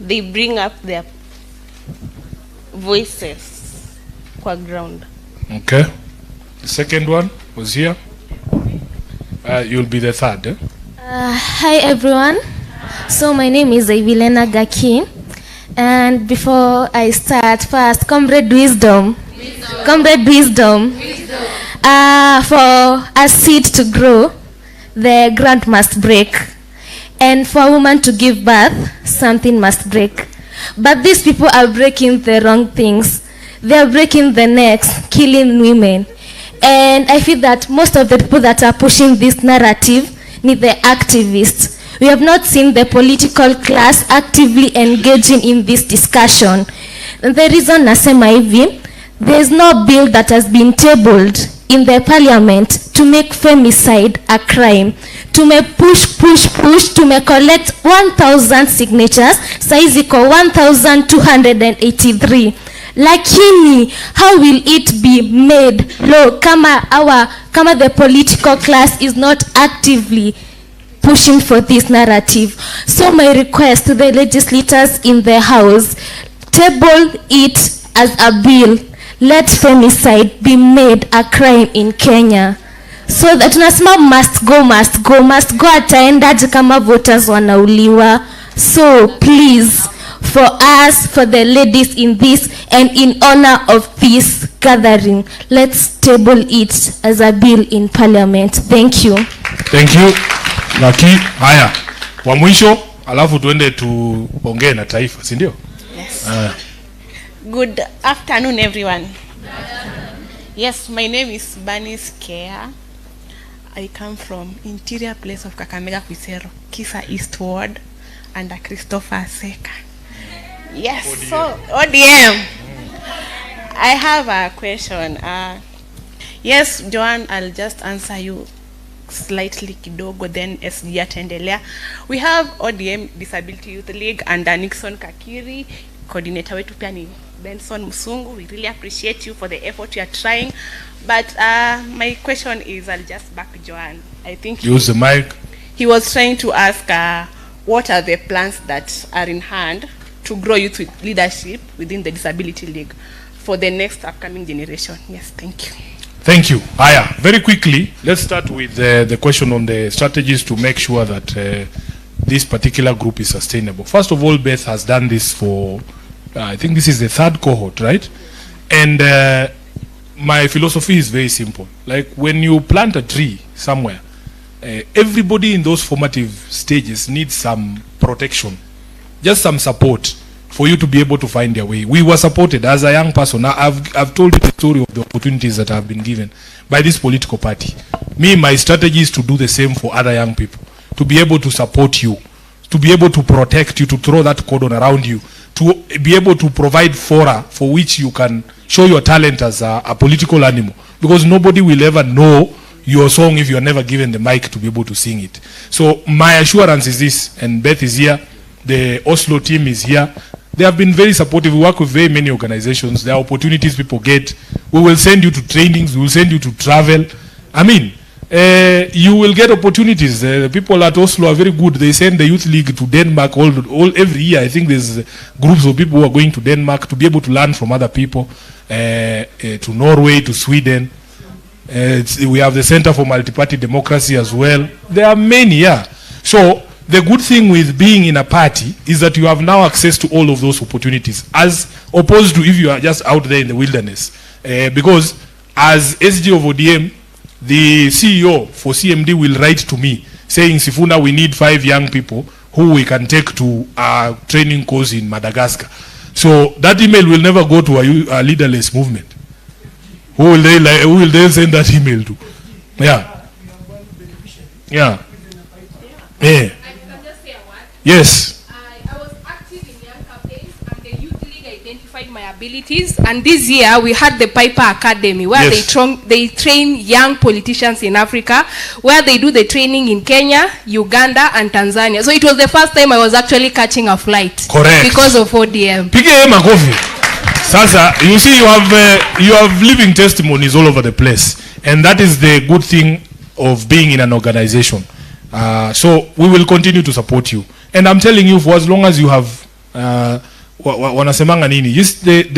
they bring up their voices kwa ground. Okay. The second one was here. You'll be the third. Eh? Hi everyone. So my name is Ivilena Gaki, and before I start, first, Comrade Wisdom. Comrade Wisdom. For a seed to grow, the ground must break, and for a woman to give birth, something must break. But these people are breaking the wrong things. They are breaking the necks, killing women. And I feel that most of the people that are pushing this narrative need the activists. We have not seen the political class actively engaging in this discussion. And the reason nasema hivi, there is no bill that has been tabled in the parliament to make femicide a crime. To push, to collect 1,000 signatures, saizi ko 1,283. Lakini, how will it be made law kama the political class is not actively pushing for this narrative? So my request to the legislators in the House, table it as a bill. Let femicide be made a crime in Kenya. So that tunasema must go ataendaje kama voters wanauliwa? So please, for us, for the ladies in this, and in honor of this gathering, let's table it as a bill in parliament. Thank you. Thank you. Laki, haya. Wa mwisho, alafu tuende tuongee na taifa, si ndio? Yes. Good afternoon, everyone. Yes, my name is Banis Kea. I come from interior place of Kakamega, Kwisero, Kisa East Ward, under Christopher Seka. Yes, ODM. So ODM. I have a question. Yes, Joanne, I'll just answer you slightly kidogo, then SG ataendelea. We have ODM Disability Youth League under Nixon Kakiri. Coordinator wetu pia ni Benson Musungu. We really appreciate you for the effort you are trying. But my question is, I'll just back Joanne. I think use the mic. He was trying to ask what are the plans that are in hand to grow youth with leadership within the Disability League for the next upcoming generation. Yes, thank you. Thank you. Aya, very quickly, let's start with the question on the strategies to make sure that this particular group is sustainable. First of all, Beth has done this for, I think this is the third cohort, right? And my philosophy is very simple. Like when you plant a tree somewhere, everybody in those formative stages needs some protection, just some support for you to be able to find their way. We were supported as a young person. I've told you the story of the opportunities that have been given by this political party. Me, my strategy is to do the same for other young people, to be able to support you, to be able to protect you, to throw that cordon around you, to be able to provide fora for which you can show your talent as a political animal, because nobody will ever know your song if you are never given the mic to be able to sing it. So my assurance is this, and Beth is here, the Oslo team is here. They have been very supportive. We work with very many organizations. There are opportunities people get. We will send you to trainings. We will send you to travel. I mean, you will get opportunities. The people at Oslo are very good. They send the youth league to Denmark every year. I think there's groups of people who are going to Denmark to be able to learn from other people, to Norway, to Sweden. We have the Center for Multi-Party Democracy as well. There are many, yeah. So the good thing with being in a party is that you have now access to all of those opportunities, as opposed to if you are just out there in the wilderness. Because as SG of ODM, the CEO for CMD will write to me saying, Sifuna, we need 5 young people who we can take to a training course in Madagascar. So that email will never go to a leaderless movement. Who will they send that email to? Yeah. Yeah. Yeah. Yes. I was active in Young Campaigns, and the youth league identified my abilities. And this year we had the Piper Academy, where they train young politicians in Africa, where they do the training in Kenya, Uganda, and Tanzania. So it was the first time I was actually catching a flight. Correct. Because of ODM. Pige makofi. Sasa, you see, you have living testimonies all over the place, and that is the good thing of being in an organization. So we will continue to support you, and I'm telling you, for as long as you have wanasemanga nini,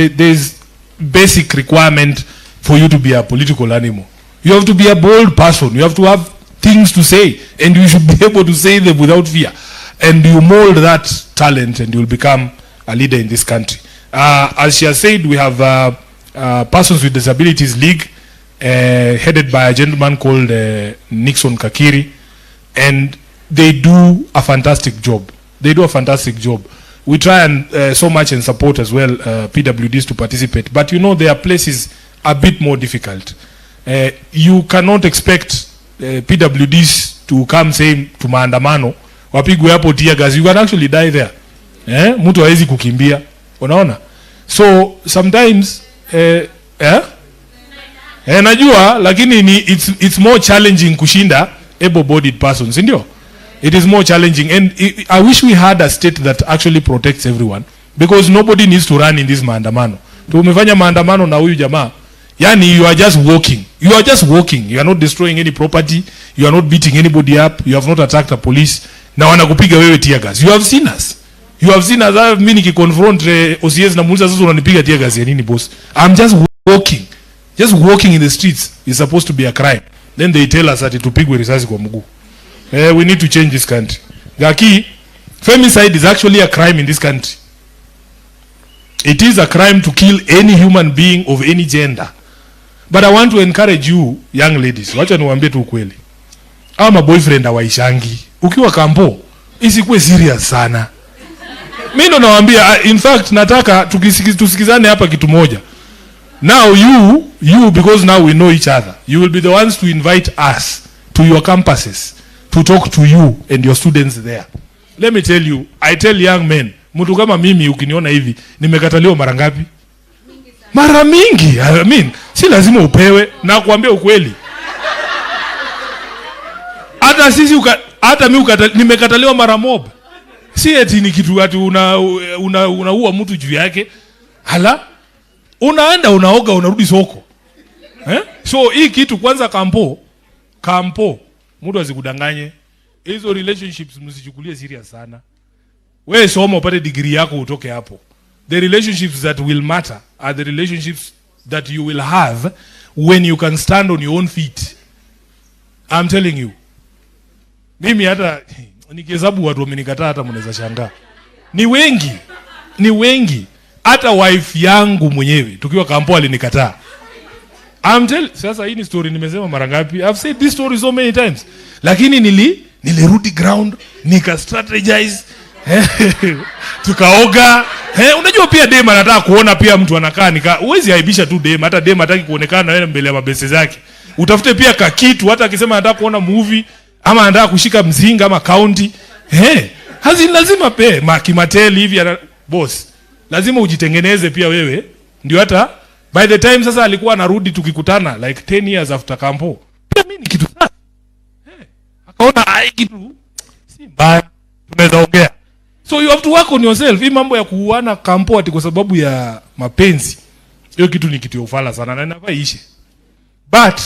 there's basic requirement for you to be a political animal. You have to be a bold person. You have to have things to say, and you should be able to say them without fear. And you mold that talent, and you will become a leader in this country. As she has said, we have Persons with Disabilities League, headed by a gentleman called Nixon Kakiri, and they do a fantastic job. They do a fantastic job. We try and so much and support as well PWDs to participate, but you know, there are places a bit more difficult. You cannot expect PWDs to come saying to maandamano wapigwe hapo tear gas. You can actually die there. Mtu hawezi kukimbia. Unaona? So sometimes najua, lakini it's more challenging kushinda able-bodied persons, ndio? It is more challenging, and I wish we had a state that actually protects everyone, because nobody needs to run in this maandamano. Tumefanya maandamano na huyu jamaa, yani you are just walking. You are just walking. You are not destroying any property. You are not beating anybody up. You have not attacked a police. Na wanakupiga wewe tear gas. You have seen us. You have seen us. Mimi nikiconfront OCS na muuliza sasa unanipiga tear gas ya nini boss? I'm just walking. Just walking in the streets is supposed to be a crime. Then they tell us that tupigwe risasi kwa mguu. We need to change this country. Gaki, femicide is actually a crime in this country. It is a crime to kill any human being of any gender. But I want to encourage you, young ladies, wacha niwaambie tu ukweli. Ama boyfriend hawaishangi. Ukiwa kampo, isikuwe serious sana. Mimi ndo nawaambia, in fact nataka tusikizane hapa kitu moja. Now you because now we know each other, you will be the ones to invite us to your campuses to talk to you and your students there. Let me tell you, I tell young men, mtu kama mimi ukiniona hivi, nimekataliwa mara ngapi? Mara mingi. I mean, si lazima upewe, na kuambia ukweli. Hata sisi hata mimi nimekataliwa mara mob. Si eti ni kitu ati unaua mtu juu yake. Hala? Unaenda unaoga unarudi soko. So hii kitu kwanza kampo mtu asikudanganye. Hizo relationships msichukulie serious sana. Wewe soma upate degree yako utoke hapo. The relationships that will matter are the relationships that you will have when you can stand on your own feet. I'm telling you. Mimi hata nikihesabu watu wamenikataa hata mnaweza shangaa. Ni wengi. Hata wife yangu mwenyewe tukiwa kampo alinikataa. Sasa hii ni story nimesema mara ngapi? I've said this story so many times. Lakini nilirudi ground, nika strategize, tukaoga. Unajua pia dem anataka kuona pia mtu anakaa uwezi aibisha tu dem, hata dem hataki kuonekana na wewe mbele ya mabese zake. Utafute pia kakitu, hata akisema anataka kuona movie ama anataka kushika mzinga ama county. Lazima pe kimateli hivi boss. Lazima ujitengeneze pia wewe, ndio hata By the time sasa alikuwa anarudi tukikutana like 10 years after kampo, pia mimi ni kitu sana. Akaona ai kitu si mbaya, tunaweza ongea. So you have to work on yourself. Hii mambo ya kuuana kampo ati kwa sababu ya mapenzi, hiyo kitu ni kitu ya ufala sana na inafaa iishe. But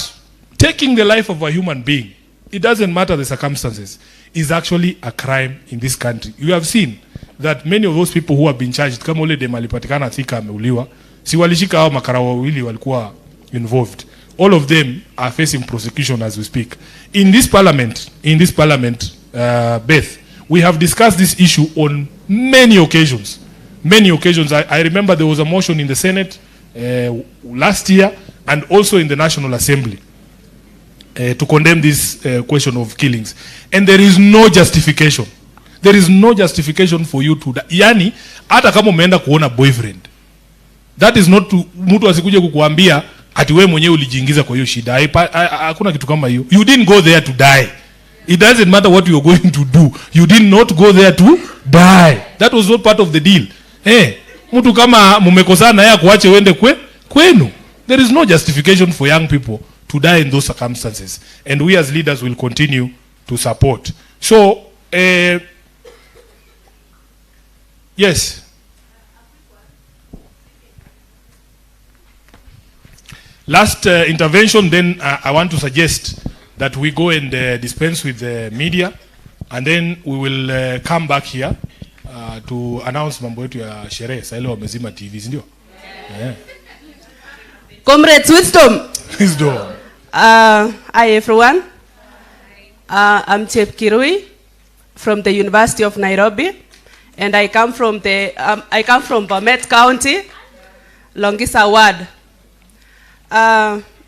taking the life of a human being, it doesn't matter the circumstances, is actually a crime in this country. You have seen that many of those people who have been charged, kama ule dem alipatikana Thika ameuliwa, si walishika hao makara wawili walikuwa involved. All of them are facing prosecution as we speak. In this parliament, Beth, we have discussed this issue on many occasions. Many occasions. I remember there was a motion in the Senate last year and also in the National Assembly to condemn this question of killings. And there is no justification. There is no justification for you to... Yani, hata kama umeenda kuona boyfriend, that is not to... Mtu asikuje kukuambia ati wewe mwenyewe ulijiingiza kwa hiyo shida. Hakuna kitu kama hiyo. You didn't go there to die. It doesn't matter what you are going to do. You did not go there to die. That was not part of the deal. Mtu kama mumekosana yeye kuache uende kwenu. There is no justification for young people to die in those circumstances. And we as leaders will continue to support. So, yes. Last intervention, then I want to suggest that we go and dispense with the media, and then we will come back here to announce mambo yetu ya sherehe. Sasa ile wamezima TV, ndio? Yeah. Comrades, wisdom. Wisdom. Hi everyone. I'm Chep Kirui from the University of Nairobi, and I come from Bomet County, Longisa Ward.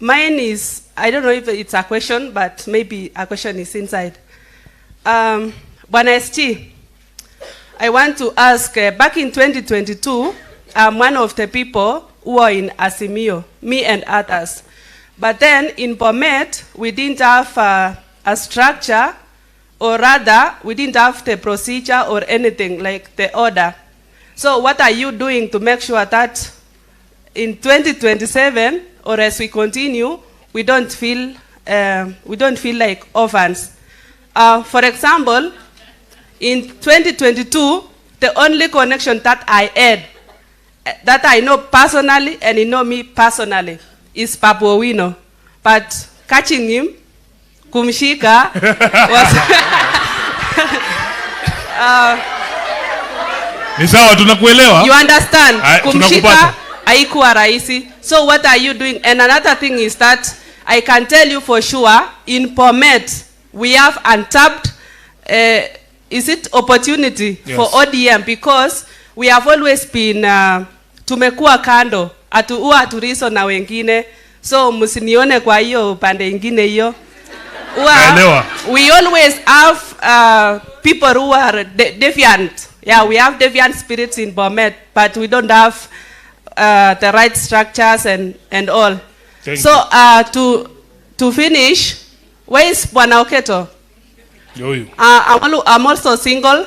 Mine is, I don't know if it's a question, but maybe a question is inside. Bwana SG, I want to ask, back in 2022, I'm one of the people who are in Azimio, me and others. But then in Bomet, we didn't have a structure, or rather, we didn't have the procedure or anything like the order. So what are you doing to make sure that in 2027, or as we continue, we don't feel like orphans? For example, in 2022, the only connection that I had, that I know personally and he know me personally, is Papu Owino. But catching him, kumshika, was ni sawa, tunakuelewa. You understand? Kumshika haikuwa rahisi. So what are you doing? And another thing is that I can tell you for sure, in Bomet, we have untapped, is it opportunity, yes, for ODM, because we have always been, tumekuwa kando, aturiso na wengine, so musinione kwa hiyo pande ingine hiyo. We always have people who are deviant. Yeah, we have deviant spirits in Bomet, but we don't have the right structures and all. To finish, where is Bwana Oketo? I'm also single.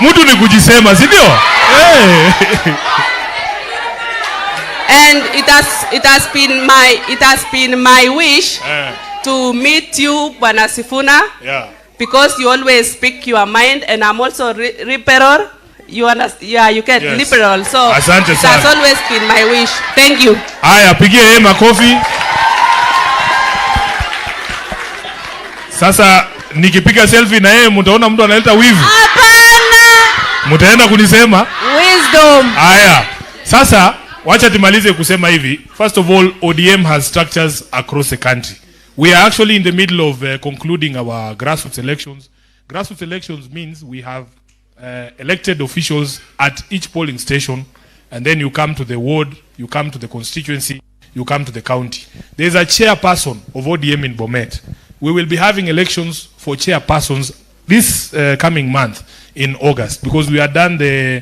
Mtu ni kujisema, si ndio? And it has been my wish to meet you, Bwana Sifuna. Yeah. Because you always speak your mind, and I'm also liberal. You understand? Yeah, you get, yes, liberal. So asante it has always been my wish. Thank you. Haya, pigie yeye makofi. Sasa nikipiga selfie na yeye mtaona mtu analeta wivu. Hapana. Mtaenda kunisema wisdom. Haya. Sasa wacha tumalize kusema hivi. First of all, ODM has structures across the country. We are actually in the middle of concluding our grassroots elections. Grassroots elections means we have elected officials at each polling station, and then you come to the ward, you come to the constituency, you come to the county. There is a chairperson of ODM in Bomet. We will be having elections for chairpersons this coming month in August, because we are done the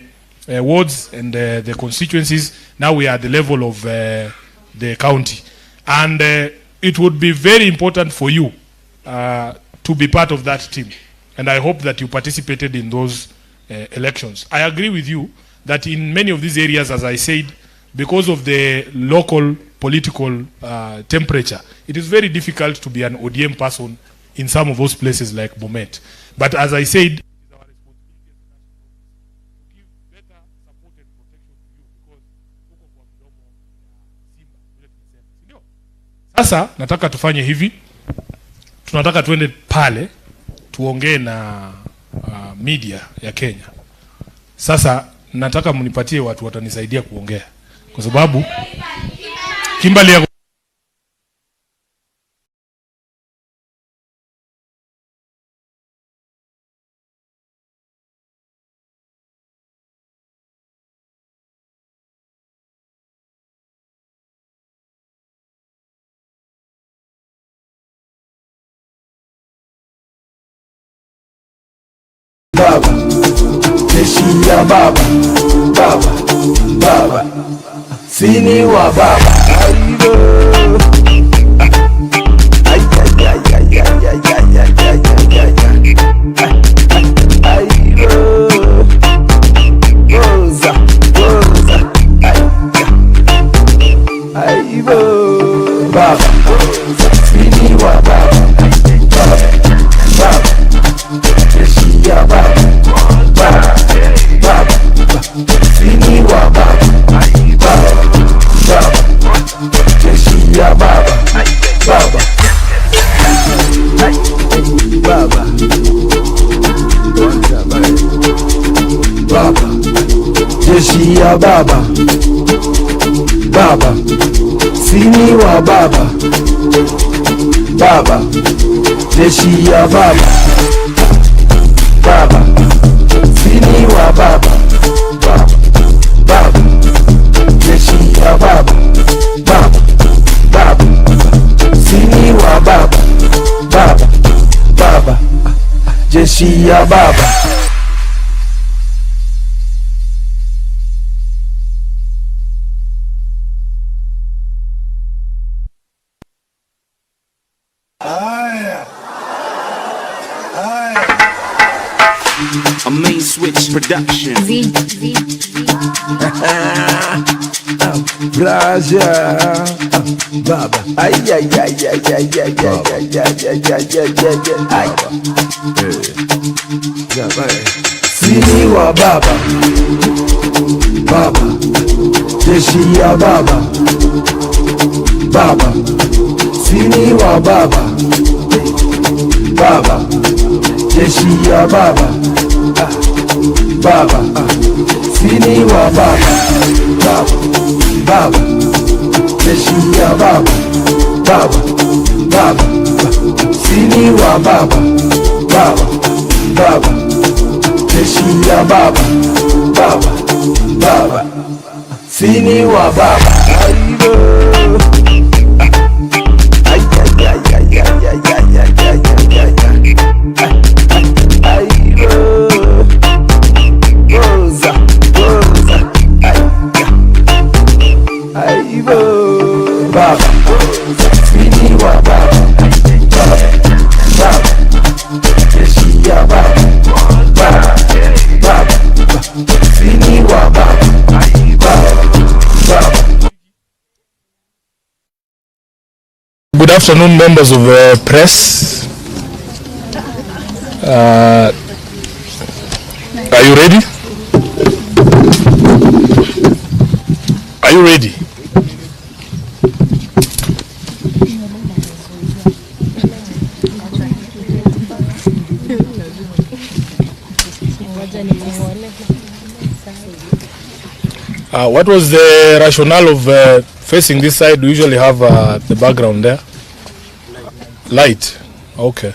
wards and the constituencies. Now we are at the level of the county. And it would be very important for you to be part of that team. And I hope that you participated in those elections. I agree with you that in many of these areas, as I said, because of the local political temperature, it is very difficult to be an ODM person in some of those places like Bomet. But as I said, sasa nataka tufanye hivi, tunataka tuende pale tuongee na media ya Kenya. Sasa nataka mnipatie watu watanisaidia kuongea, kwa sababu Kimbali ya Baba, jeshi ya baba, baba, baba, sini wa baba. Aibo, ay ay ay ay ay ay ay ay ay ay. Aibo, goza, goza, aibo, baba, sini wa baba, baba, baba. Ya baba, baba, baba, sini wa baba, baba, baba, jeshi ya baba, baba, baba, baba, jeshi ya baba, baba, sini wa baba, baba, jeshi ya baba. Baba, sini wa baba, baba, baba, jeshi ya baba, baba, baba, sini wa baba, baba, baba, jeshi ya baba. A main switch production. Braja, baba, ay ay ay ay ay ay ay ay ay. Sini wa baba, baba, jeshi ya baba, baba, sini wa baba, baba, jeshi ya baba, baba, sini wa baba, baba, baba, jeshi ya baba, baba, baba, sini wa baba, baba, baba, jeshi ya baba, baba, baba, sini wa baba. Aibo, ay ay ay ay ay ay ay ay ay ay. Aibo, goza, goza, aibo, baba, sini wa baba, baba, baba, jeshi ya baba, baba, baba, sini wa baba, baba, baba. Good afternoon, members of the press. Are you ready? Are you ready? What was the rationale of facing this side? We usually have the background there. Light. Okay.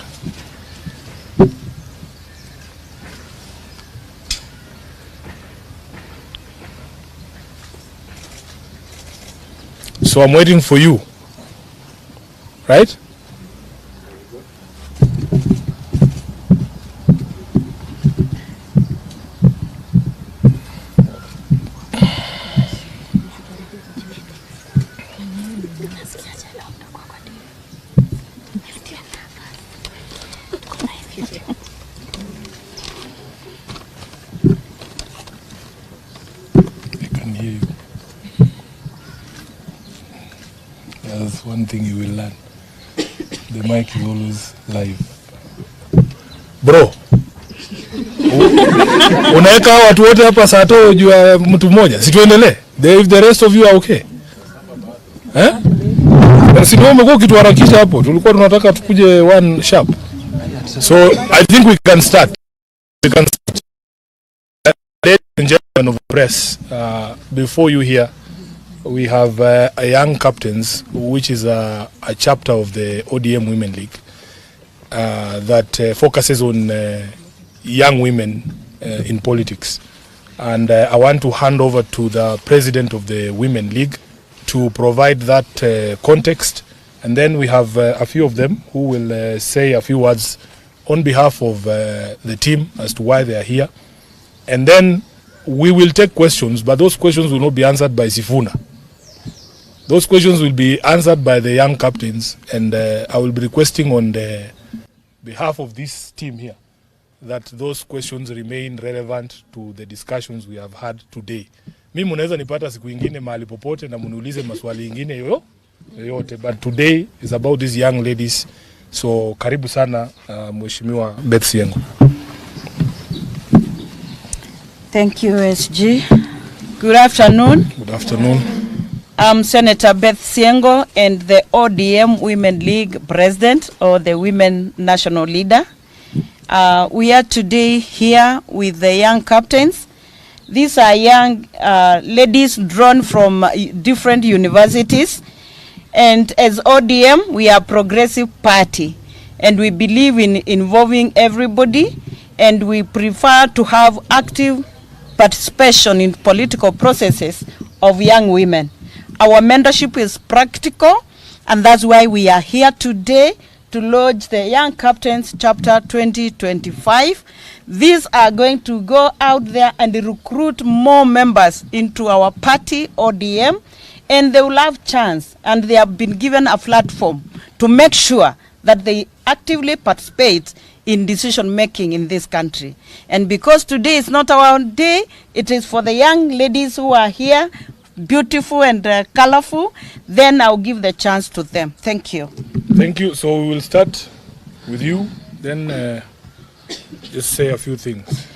So I'm waiting for you, right? That's one thing you will learn. The mic is always live. Bro, unaweka watu wote hapa saa tano juu ya mtu mmoja. Si tuendelee? If the rest of you are okay. Eh? Si ndio umekuwa kituharakisha hapo. Tulikuwa tunataka tukuje one sharp. So I think we can start. We can start. Ladies and gentlemen of the press, before you here, we have a young captains, which is a chapter of the ODM Women League that focuses on young women in politics. And I want to hand over to the president of the Women League to provide that context. And then we have a few of them who will say a few words on behalf of the team as to why they are here. And then we will take questions, but those questions will not be answered by Sifuna. Those questions will be answered by the young captains, and I will be requesting on the behalf of this team here that those questions remain relevant to the discussions we have had today. Mimi munaweza nipata siku ingine mahali popote na muniulize maswali ingine yoyote, but today is about these young ladies. So karibu sana Mheshimiwa Beth Siengo. Thank you, SG. Good afternoon. Good afternoon. I'm Senator Beth Siengo and the ODM Women League President, or the Women National Leader. We are today here with the young captains. These are young ladies drawn from different universities. And as ODM, we are a progressive party. And we believe in involving everybody. And we prefer to have active participation in political processes of young women. Our mentorship is practical, and that's why we are here today to launch the Young Captains Chapter 2025. These are going to go out there and recruit more members into our party, ODM, and they will have chance, and they have been given a platform to make sure that they actively participate in decision making in this country. And because today is not our day, it is for the young ladies who are here, beautiful and colorful, then I'll give the chance to them. Thank you. Thank you. So we will start with you, then just say a few things.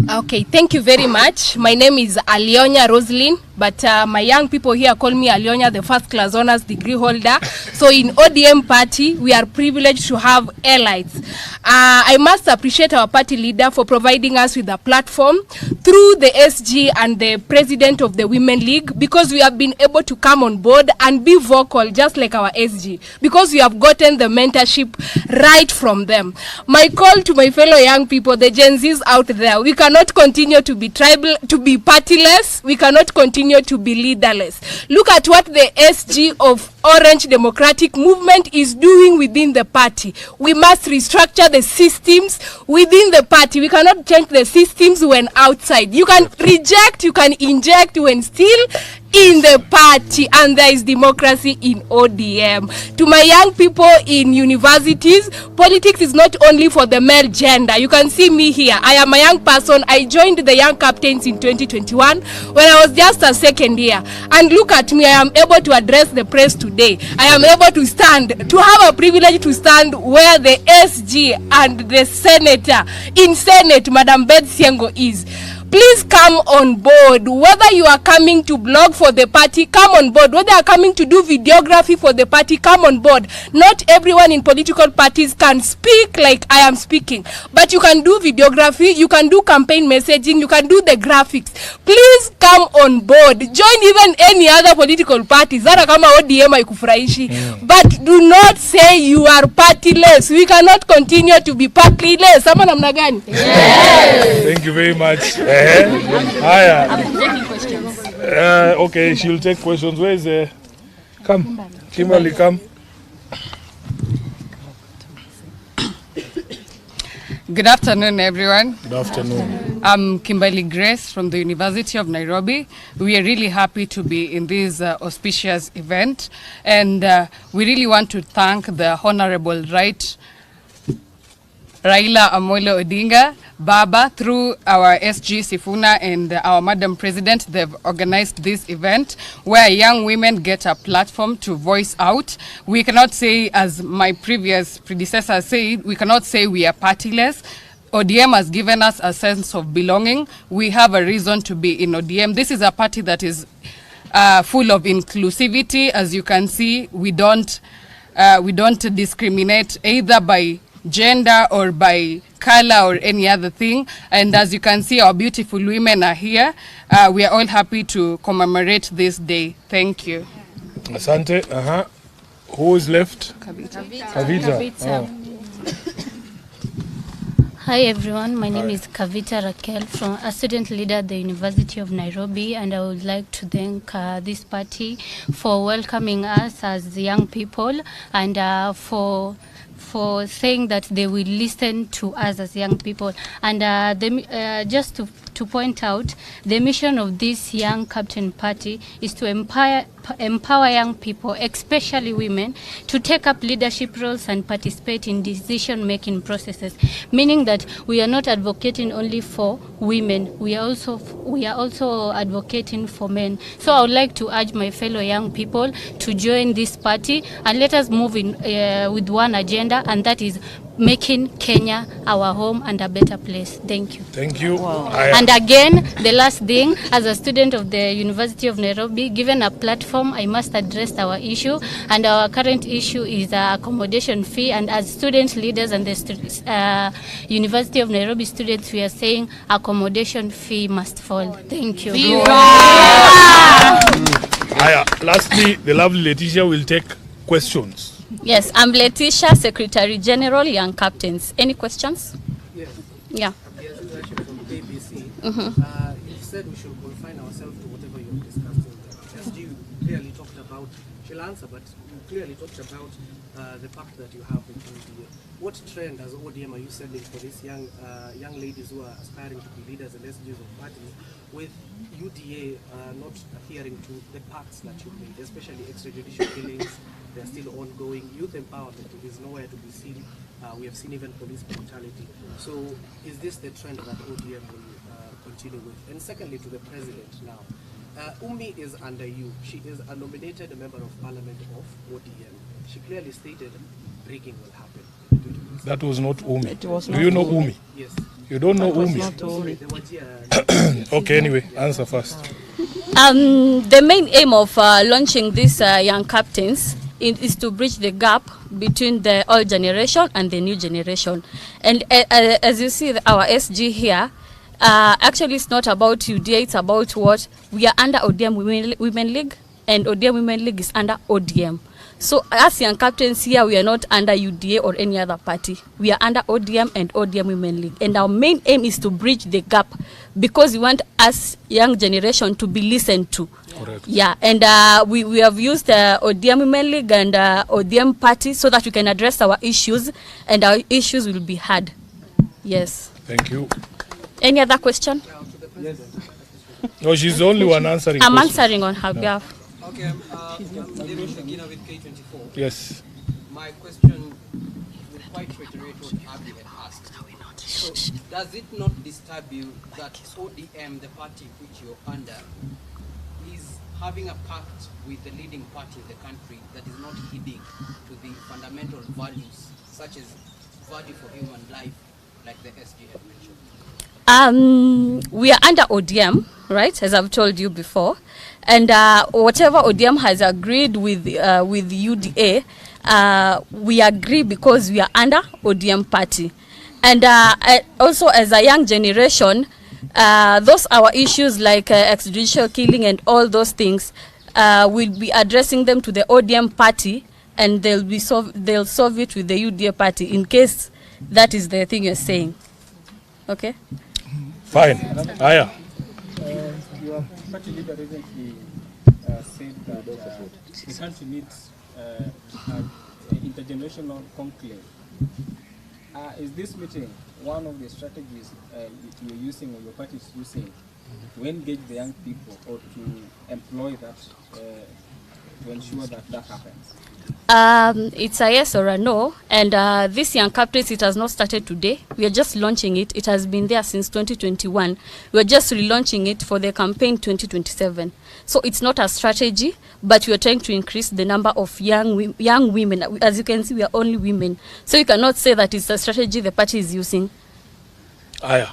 Okay, thank you very much. My name is Alionya Roslyn, but my young people here call me Alionya, the first class honors degree holder. So in ODM party, we are privileged to have allies. I must appreciate our party leader for providing us with a platform through the SG and the president of the Women League, because we have been able to come on board and be vocal just like our SG, because we have gotten the mentorship right from them. My call to my fellow young people, the Gen Zs out there, we cannot continue to be tribal, to be partyless. We cannot continue to be leaderless. Look at what the SG of Orange Democratic Movement is doing within the party. We must restructure the systems within the party. We cannot change the systems when outside. You can reject, you can inject when still in the party, and there is democracy in ODM. To my young people in universities, politics is not only for the male gender. You can see me here. I am a young person. I joined the Young Captains in 2021 when I was just a second year. And look at me, I am able to address the press today. I am able to stand, to have a privilege to stand where the SG and the senator in Senate, Madam Beth Siengo, is. Please come on board. Whether you are coming to blog for the party, come on board. Whether you are coming to do videography for the party, come on board. Not everyone in political parties can speak like I am speaking, but you can do videography, you can do campaign messaging, you can do the graphics. Please come on board. Join even any other political parties. Zara kama ODM haikufurahishi. But do not say you are partyless. We cannot continue to be partyless. Ama namna gani? Thank you very much. Okay, she'll take questions. Where is come, Kimberly, come. Good afternoon, everyone. Good afternoon. I'm Kimberly Grace from the University of Nairobi. We are really happy to be in this auspicious event, and we really want to thank the Honorable Right Raila Amolo Odinga, Baba, through our SG Sifuna and our Madam President, they've organized this event where young women get a platform to voice out. We cannot say, as my previous predecessor said, we cannot say we are partyless. ODM has given us a sense of belonging. We have a reason to be in ODM. This is a party that is full of inclusivity. As you can see, we don't discriminate either by gender or by color or any other thing. And as you can see, our beautiful women are here. We are all happy to commemorate this day. Thank you. Asante. Who is left? Kavita. Oh. Hi everyone, my name is Kavita Raquel, from a student leader at the University of Nairobi, and I would like to thank this party for welcoming us as young people and for saying that they will listen to us as young people. And just to point out, the mission of this young captain party is to empower young people, especially women, to take up leadership roles and participate in decision-making processes, meaning that we are not advocating only for women, we are also advocating for men. So I would like to urge my fellow young people to join this party and let us move in with one agenda, and that is making Kenya our home and a better place. Thank you. Thank you. Wow. And again, the last thing, as a student of the University of Nairobi, given a platform, I must address our issue, and our current issue is accommodation fee. And as student leaders and the University of Nairobi students, we are saying accommodation fee must fall. Thank you. Lastly, the lovely Letitia will take questions. Yes, I'm Letitia, Secretary General, Young Captains. Any questions? Yes. Yeah. Yes, this is actually from KBC. Mm-hmm. You said we should confine ourselves to whatever you've discussed. SG, you clearly talked about, she'll answer, but you clearly talked about the pact that you have with ODM. What trend as ODM are you sending for these young ladies who are aspiring to be leaders and SGs of parties, with UDA not adhering to the pacts that you made, especially extrajudicial killings? They are still ongoing. Youth empowerment is nowhere to be seen. We have seen even police brutality. So is this the trend that ODM will continue with? And secondly, to the president now. Umi is under you. She is a nominated member of parliament of ODM. She clearly stated rigging will happen. That was not Umi. Was Do not you know Umi. Umi? Yes. You don't know That was Umi? not Umi. Okay, anyway, answer first. The main aim of launching these young captains is to bridge the gap between the old generation and the new generation. And as you see, our SG here, actually it's not about UDA, it's about what we are under ODM Women League, and ODM Women League is under ODM. So as young captains here, we are not under UDA or any other party. We are under ODM and ODM Women League. And our main aim is to bridge the gap, because we want us young generation to be listened to. Correct. Yeah, and we have used ODM Women League and ODM party so that we can address our issues, and our issues will be heard. Yes. Thank you. Any other question? Yes. No, she's the only one answering. I'm questions. answering on her behalf. Okay, I'm David Shagina with K24. Yes. My question will quite reiterate what Abby had asked. So, does it not disturb you that ODM, the party which you're under, is having a pact with the leading party in the country that is not heeding to the fundamental values, such as value for human life, like the SG had mentioned? We are under ODM, right, as I've told you before. And whatever ODM has agreed with UDA, we agree because we are under ODM party. And also as a young generation, those our issues like extrajudicial killing and all those things, we'll be addressing them to the ODM party, and they'll solve it with the UDA party in case that is the thing you're saying. Okay? Fine. Aya. Your party leader recently said that the country needs an intergenerational conclave. Is this meeting one of the strategies you're using, or your party is using, to engage the young people or to employ that to ensure that that happens? It's a yes or a no, and this Young Captains, it has not started today. We are just launching it. It has been there since 2021. We are just relaunching it for the campaign 2027. So it's not a strategy, but we are trying to increase the number of young women. As you can see, we are only women. So you cannot say that it's a strategy the party is using. Aya.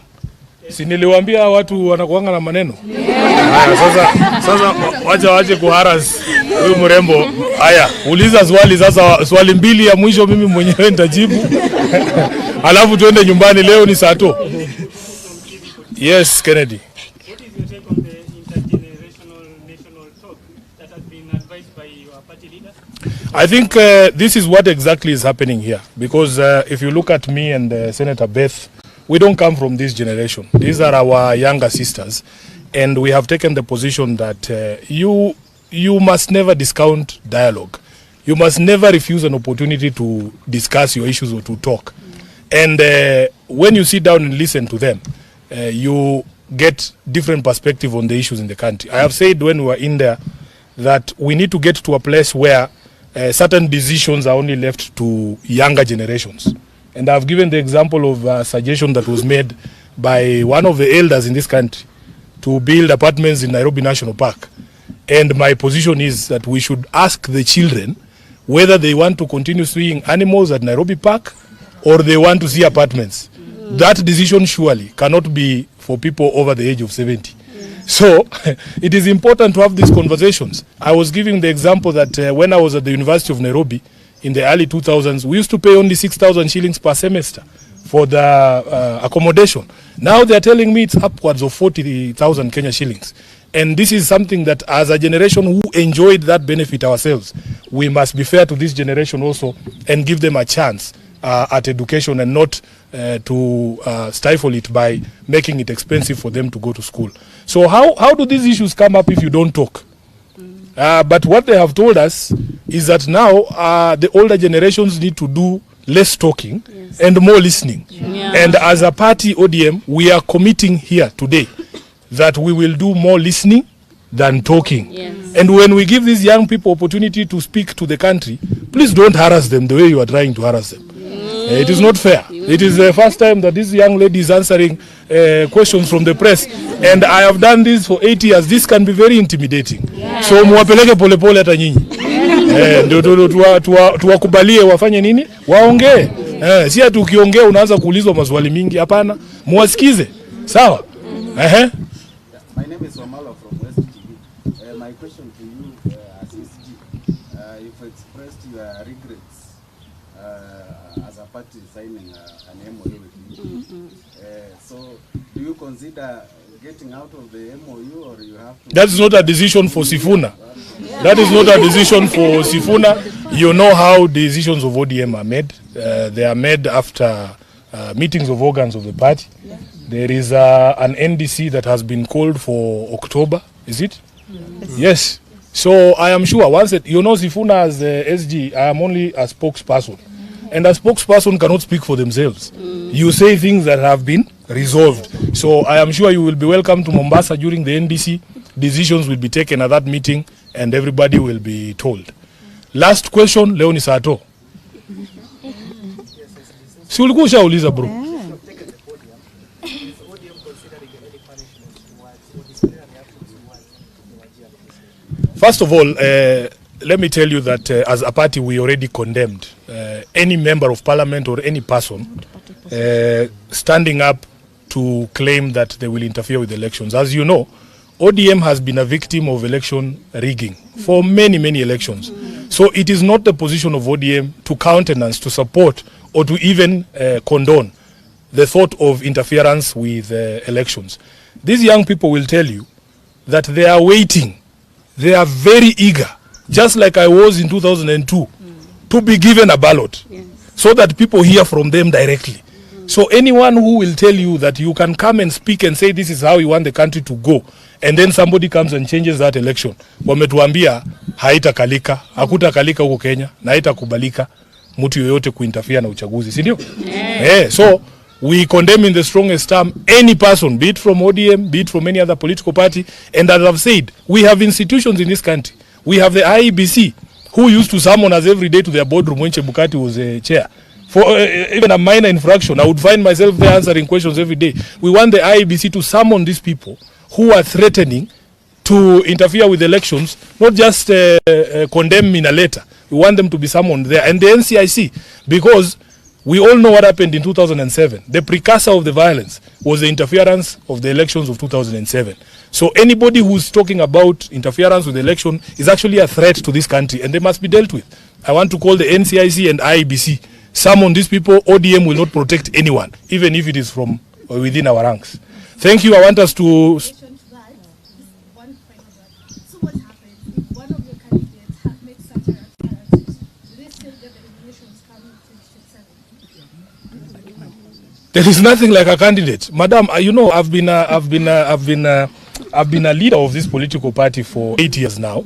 Si niliwaambia watu wanakuanga na maneno. Haya, sasa wacha kuharas huyu mrembo. Haya, uliza swali sasa, swali mbili ya mwisho mimi mwenyewe nitajibu. Alafu tuende nyumbani, leo ni saa 2. Yes, Kennedy. What is your take on the intergenerational national talk that has been advised by your party leader? I think this is what exactly is happening here, because if you look at me and Senator Beth, we don't come from this generation. These are our younger sisters, and we have taken the position that you must never discount dialogue. You must never refuse an opportunity to discuss your issues or to talk. And when you sit down and listen to them, you get different perspective on the issues in the country. I have said when we were in there that we need to get to a place where certain decisions are only left to younger generations. And I've given the example of a suggestion that was made by one of the elders in this country to build apartments in Nairobi National Park. And my position is that we should ask the children whether they want to continue seeing animals at Nairobi Park or they want to see apartments. That decision surely cannot be for people over the age of 70. So it is important to have these conversations. I was giving the example that when I was at the University of Nairobi, in the early 2000s, we used to pay only 6,000 shillings per semester for the accommodation. Now they're telling me it's upwards of 40,000 Kenya shillings. And this is something that as a generation who enjoyed that benefit ourselves, we must be fair to this generation also and give them a chance at education and not to stifle it by making it expensive for them to go to school. So how do these issues come up if you don't talk? But what they have told us is that now the older generations need to do less talking and more listening. Yeah. And as a party, ODM, we are committing here today that we will do more listening than talking. Yes. And when we give these young people opportunity to speak to the country, please don't harass them the way you are trying to harass them. It is not fair. It is the first time that this young lady is answering questions from the press. And I have done this for 8 years. This can be very intimidating. Yes. So muwapeleke polepole hata nyinyi. Ndio tuwakubalie wafanye nini? Waongee. Si ati ukiongea unaanza kuulizwa maswali mingi, hapana. Muwasikize. Sawa? My name is Omala from West TV. My question to you as SG, you've expressed your regrets as a party signing an MOU with you. So do you consider getting out of the MOU or you have to... That's not a decision for Sifuna. That is not a decision for Sifuna. You know how decisions of ODM are made. They are made after meetings of organs of the party. Yeah. There is an NDC that has been called for October, is it? Yes. So I am sure once that, you know, Sifuna as SG, I am only a spokesperson. And a spokesperson cannot speak for themselves. You say things that have been resolved. So I am sure you will be welcome to Mombasa during the NDC. Decisions will be taken at that meeting and everybody will be told. Last question, Leoni Sato. Si ulikuwa ushauliza bro. First of all, let me tell you that as a party we already condemned any member of parliament or any person standing up to claim that they will interfere with elections. As you know, ODM has been a victim of election rigging for many, many elections. So it is not the position of ODM to countenance, to support, or to even condone the thought of interference with elections. These young people will tell you that they are waiting. They are very eager, just like I was in 2002, to be given a ballot, so that people hear from them directly. So anyone who will tell you that you can come and speak and say this is how you want the country to go, and then somebody comes and changes that election, wametuambia haitakalika, hakutakalika huko Kenya, na haitakubalika mtu yoyote kuinterfere na uchaguzi, si ndio? So we condemn in the strongest term any person, be it from ODM, be it from any other political party. And as I've said, we have institutions in this country We have the IEBC, who used to summon us every day to their boardroom when Chebukati was a chair. For even a minor infraction, I would find myself there answering questions every day. We want the IEBC to summon these people who are threatening to interfere with elections, not just condemn in a letter. We want them to be summoned there. And the NCIC, because we all know what happened in 2007. The precursor of the violence was the interference of the elections of 2007. So anybody who's talking about interference with the election is actually a threat to this country, and they must be dealt with. I want to call the NCIC and IEBC. Summon these people. ODM will not protect anyone, even if it is from within our ranks. Thank you. I want us to... There is nothing like a candidate, Madam. You know, I've been a leader of this political party for 8 years now.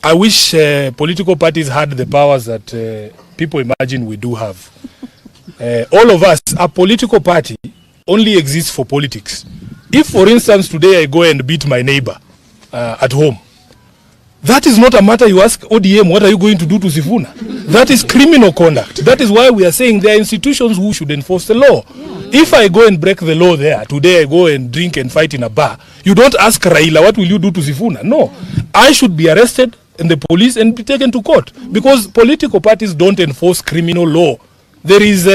I wish political parties had the powers that people imagine we do have. All of us, a political party only exists for politics. If, for instance, today I go and beat my neighbor at home, that is not a matter you ask ODM, what are you going to do to Sifuna? That is criminal conduct. That is why we are saying there are institutions who should enforce the law. If I go and break the law there, today I go and drink and fight in a bar, you don't ask Raila, what will you do to Sifuna? No. I should be arrested in the police and be taken to court, because political parties don't enforce criminal law. There is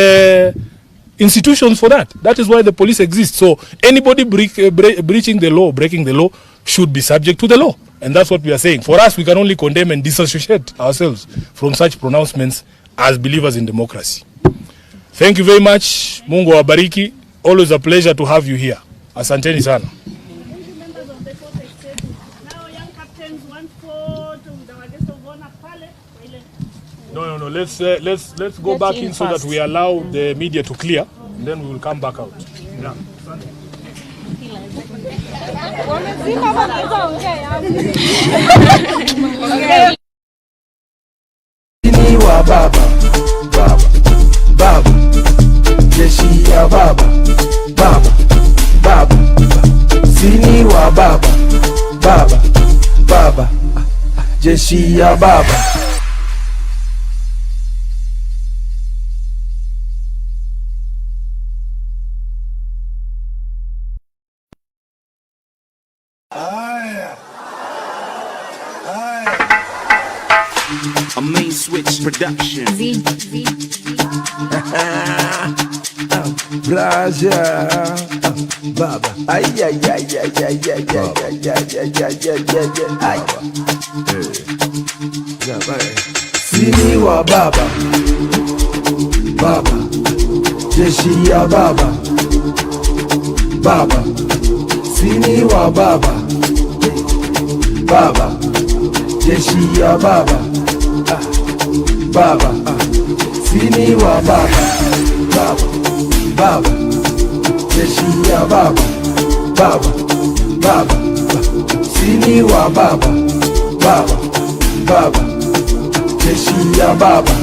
institutions for that. That is why the police exists. So anybody breaching the law, breaking the law, should be subject to the law. And that's what we are saying. For us, we can only condemn and disassociate ourselves from such pronouncements as believers in democracy. Thank you very much. Mungu wabariki. Always a pleasure to have you here. Asanteni sana. No. Let's go back in so that we allow the media to clear, and then we will come back out. Yeah. Sini wa baba, baba, jeshi ya baba, baba, sini wa baba, baba, jeshi ya baba. A main switch production. Blaja, baba, ay. Sini wa baba, jeshi ya baba, sini wa baba, jeshi ya baba, sini wa baba, jeshi ya baba, sini wa baba, jeshi ya baba.